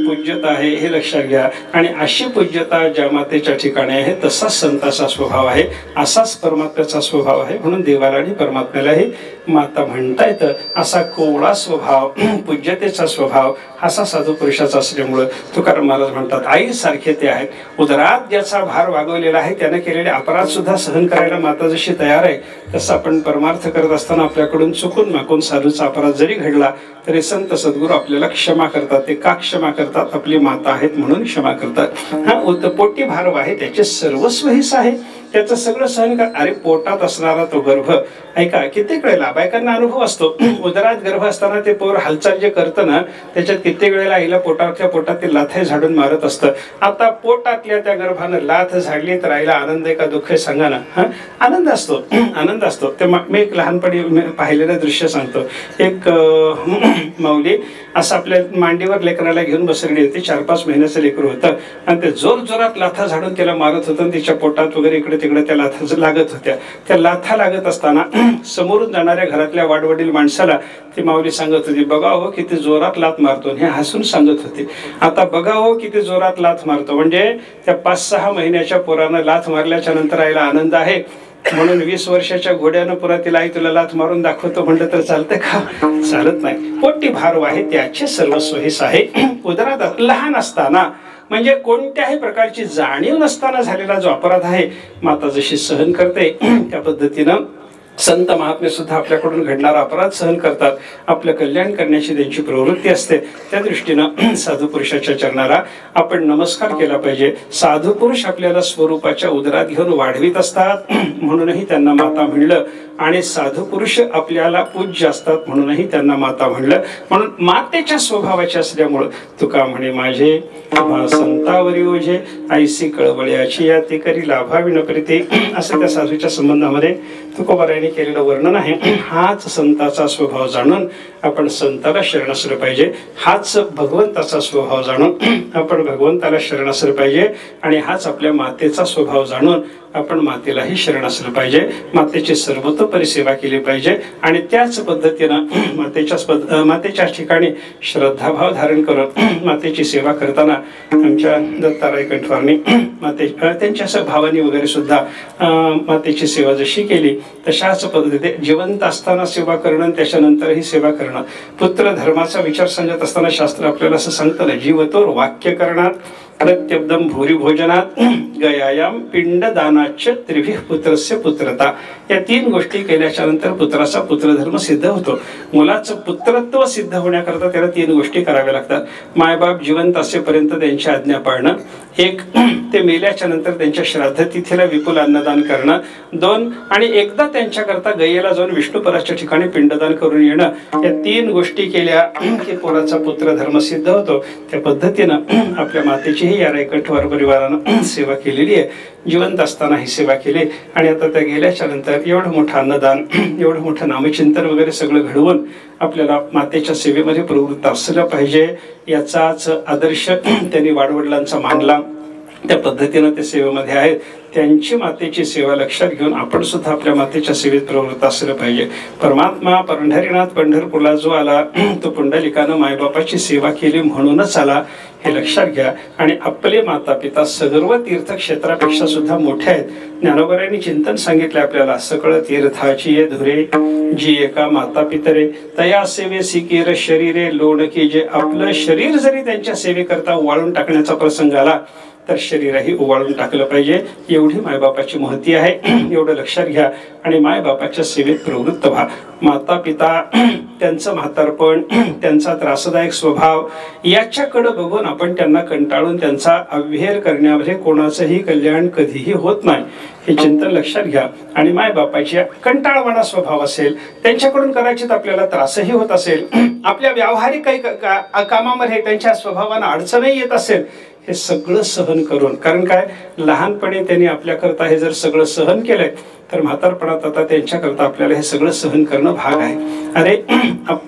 पूज्यता आहे हे लक्षात घ्या. आणि अशी पूज्यता ज्या मातेच्या ठिकाणी आहे तसाच संताचा स्वभाव आहे, असाच परमात्म्याचा स्वभाव आहे. म्हणून देवाला आणि परमात्म्यालाही माता म्हणता येतं. असा कोवळा स्वभाव, पूज्यतेचा स्वभाव असा साधू पुरुषाचा असल्यामुळं तुकाराम महाराज म्हणतात, आई सारखे ते आहेत. उदरात ज्याचा भार वागवलेला आहे त्याने केलेले अपराध सुद्धा सहन करायला माता जशी तयार आहे, तसं आपण परमार्थ करत असताना आपल्याकडून चुकून माकून साधूचा अपराध जरी घडला तरी संत सद्गुरू आपल्याला क्षमा करतात. ते का क्षमा करतात? आपली माता आहेत म्हणून क्षमा करतात. हा पोटी भार आहे, त्याचे सर्वस्व हिस्सा आहे, त्याचं सगळं सहन कर. अरे पोटात असणारा तो गर्भ, ऐका कित्येक वेळेला बायकांना अनुभव असतो. उदरात गर्भ असताना ते पोर हालचाल जे करतं ना, त्याच्यात कित्येक वेळेला आईला पोटात ते लाथा झाडून मारत असतं. आता पोटातल्या त्या गर्भानं लाथ झाडली तर आईला आनंद आहे का दुःख आहे सांगा ना? आनंद असतो, आनंद असतो. ते मी एक लहानपणी पाहिलेलं दृश्य सांगतो. एक माऊली असं आपल्या मांडीवर लेकराला घेऊन बसलेली होती. 4-5 महिन्याचं लेकरू होतं आणि ते जोर जोरात लाथा झाडून त्याला मारत होतं. तिच्या पोटात वगैरे इकडे तिकडे त्या लाथा लागत होत्या. त्या लाथा लागत असताना समोरून जाणाऱ्या घरातल्या वाडवडील माणसाला ती माऊली सांगत होती, बघा हो किती जोरात लाथ मारतो. हे हसून सांगत होते. आता बघा हो किती जोरात लाथ मारतो, म्हणजे त्या 5-6 महिन्याच्या पोरानं लाथ मारल्याच्या नंतर आईला आनंद आहे. म्हणून 20 वर्षाच्या घोड्यानं पुन्हा तिला आई तुला लाथ मारून दाखवतो म्हणलं तर चालतं का? चालत नाही. पोटी भार आहे त्याचे सर्वस्व हे आहे. उदरात लहान असताना म्हणजे कोणत्याही प्रकारची जाणीव नसताना झालेला जो अपराध आहे माता जशी सहन करते त्या पद्धतीनं संत महात्मे सुद्धा आपल्याकडून घडणारा अपराध सहन करतात. आपलं कल्याण करण्याची त्यांची प्रवृत्ती असते. त्या दृष्टीनं साधू पुरुषाच्या चरणाला आपण नमस्कार केला पाहिजे. साधू पुरुष आपल्याला स्वरूपाच्या उदरात घेऊन वाढवीत असतात म्हणूनही त्यांना माता म्हणलं, आणि साधू पुरुष आपल्याला पूज्य असतात म्हणूनही त्यांना माता म्हणलं. म्हणून मातेच्या स्वभावाचे असल्यामुळं तुका म्हणे माझे संतावरी ओझे ऐसी कळवळ्याची या ते करी लाभावी न प्रीते, असं त्या साधूच्या संबंधामध्ये तुकोबारायांनी केलेलं वर्णन आहे. हाच संताचा स्वभाव जाणून आपण संताला शरण असलं पाहिजे. हाच भगवंताचा स्वभाव जाणून आपण भगवंताला शरण असलं पाहिजे. आणि हाच आपल्या मातेचा स्वभाव जाणून आपण मातेलाही शरण असलं पाहिजे. मातेची सर्वतोपरी सेवा केली पाहिजे. आणि त्याच पद्धतीनं मातेच्या ठिकाणी श्रद्धाभाव धारण करून मातेची सेवा करताना आमच्या दत्ताराय कंठवारनी त्यांच्या भावानी वगैरे सुद्धा मातेची सेवा जशी केली तशाच पद्धतीने जिवंत असताना सेवा करणं, त्याच्यानंतरही सेवा करणं. पुत्र धर्माचा विचार सांगत असताना शास्त्र आपल्याला असं सांगतं ना, जीवतोर वाक्य करणात प्रत्यब्दम भूरी भोजनात गयायाम पिंडदानाच त्रिभिः पुत्रस्य पुत्रता. या 3 गोष्टी केल्याच्या नंतर पुत्राचा पुत्रधर्म सिद्ध होतो. मुलाचं पुत्रत्व सिद्ध होण्याकरता त्याला 3 गोष्टी कराव्या लागतात. मायबाप जिवंत असेपर्यंत त्यांची आज्ञा पाळणं, 1 ते मेल्याच्या नंतर त्यांच्या श्राद्ध तिथीला विपुल अन्नदान करणं, 2 आणि एकदा त्यांच्याकरता गयेला जाऊन विष्णुपराच्या ठिकाणी पिंडदान करून येणं. या 3 गोष्टी केल्या की पोराचा पुत्रधर्म सिद्ध होतो. त्या पद्धतीनं आपल्या मातेचीही या रायकंठवार परिवारानं सेवा केलेली आहे. जिवंत असताना ही सेवा केली आणि आता त्या गेल्याच्या नंतर एवढं मोठं अन्नदान, एवढं मोठं नामचिंतन वगैरे सगळं घडवून आपल्याला मातेच्या सेवेमध्ये प्रवृत्त असलं पाहिजे. याचाच आदर्श त्यांनी वाडवडिलांचा मानला. त्या पद्धतीनं ते सेवेमध्ये आहेत. त्यांची मातेची सेवा लक्षात घेऊन आपण सुद्धा आपल्या मातेच्या सेवेत प्रवृत्त असलं पाहिजे. परमात्मा पंढरीनाथ पंढरपूरला जो आला तो पुंडलिकानं मायबापाची सेवा केली म्हणूनच आला हे लक्षात घ्या. आणि आपले माता पिता सर्व तीर्थक्षेत्रापेक्षा सुद्धा मोठे आहेत. ज्ञानोबरायांनी चिंतन सांगितले आपल्याला, सकळ तीर्थाची ये धुरे जी एका माता पितरे तया सेवे सिकेर शरीरे लोणके. जे आपलं शरीर जरी त्यांच्या सेवेकरता वाळून टाकण्याचा प्रसंग आला तर शरीरही ओवाळून टाकलं पाहिजे. एवढी मायबापाची महती आहे, एवढं लक्षात घ्या आणि मायबापाच्या सेवेत प्रवृत्त व्हा. माता पिता त्यांचं म्हातारपण, त्यांचा त्रासदायक स्वभाव याच्याकडे बघून आपण त्यांना कंटाळून त्यांचा अव्हेर करण्यामध्ये कोणाचंही कल्याण कधीही होत नाही हे चिंतन लक्षात घ्या. आणि मायबापाची कंटाळवाणा स्वभाव असेल, त्यांच्याकडून कदाचित आपल्याला त्रासही होत असेल, आपल्या व्यावहारिक काही कामामध्ये त्यांच्या स्वभावाला अडचणही येत असेल, हे सगळं सहन करून, कारण काय लहानपणी त्यांनी आपल्याकरता हे जर सगळं सहन केलंय तर म्हातारपणात आता त्यांच्याकरता आपल्याला हे सगळं सहन करणं भाग आहे. अरे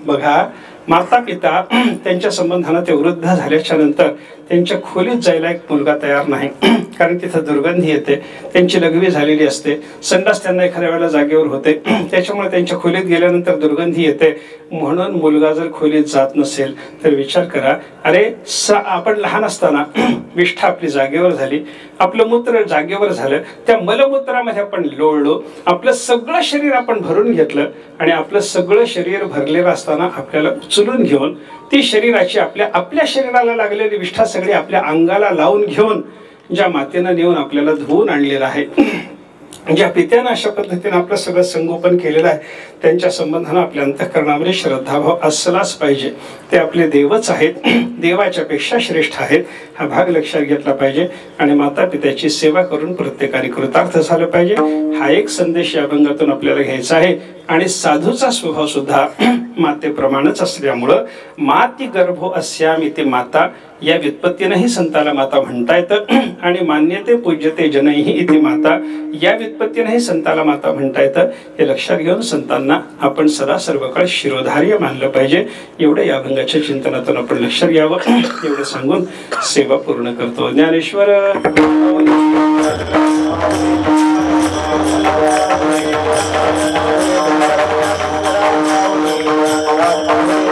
बघा, माता पिता त्यांच्या संबंधानं ते वृद्ध झाल्याच्या नंतर त्यांच्या खोलीत जायला एक मुलगा तयार नाही, कारण तिथं दुर्गंधी येते. त्यांची लघवी झालेली असते, संडास त्यांना एखाद्या वेळेला जागेवर होते, त्याच्यामुळे त्यांच्या खोलीत गेल्यानंतर दुर्गंधी येते. म्हणून मुलगा जर खोलीत जात नसेल तर विचार करा, अरे आपण लहान असताना विष्ठा आपली जागेवर झाली, आपलं मूत्र जागेवर झालं, त्या मलमूत्रामध्ये आपण लोळलो, आपलं सगळं शरीर आपण भरून घेतलं आणि आपलं सगळं शरीर भरलेलं असताना आपल्याला उचलून घेऊन ती शरीराची आपल्या शरीराला लागलेली विष्ठा सगळी आपल्या अंगाला लावून घेऊन ज्या मातेनं नेऊन आपल्याला धुवून आणलेलं आहे, ज्या पित्यानं अशा पद्धतीने आपलं सगळं संगोपन केलेलं आहे, त्यांच्या संबंधानं आपल्या अंतःकरणामध्ये श्रद्धाभाव असलाच पाहिजे. ते आपले देवच आहेत, देवाच्या पेक्षा श्रेष्ठ आहेत, हा भाग लक्षात घेतला पाहिजे. आणि माता पित्याची सेवा करून प्रत्येकाने कृतार्थ झालं पाहिजे. हा एक संदेश या अभंगातून आपल्याला घ्यायचा आहे. आणि साधूचा स्वभाव सुद्धा मातेप्रमाणेच असल्यामुळं माती गर्भो अस्यामी ते माता या व्युत्पत्तीनेही संताला माता म्हणता येतं. आणि मान्यते पूज्यते जनैही इथे माता या व्युत्पत्तीनेही संताला माता म्हणता येतं. हे लक्षात घेऊन संतांना आपण सदा सर्व काळ शिरोधार्य मानलं पाहिजे. एवढं या अभंगाच्या चिंतनातून आपण लक्षात घ्यावं, एवढं सांगून सेवा पूर्ण करतो. Dnyaneshwar Thank you.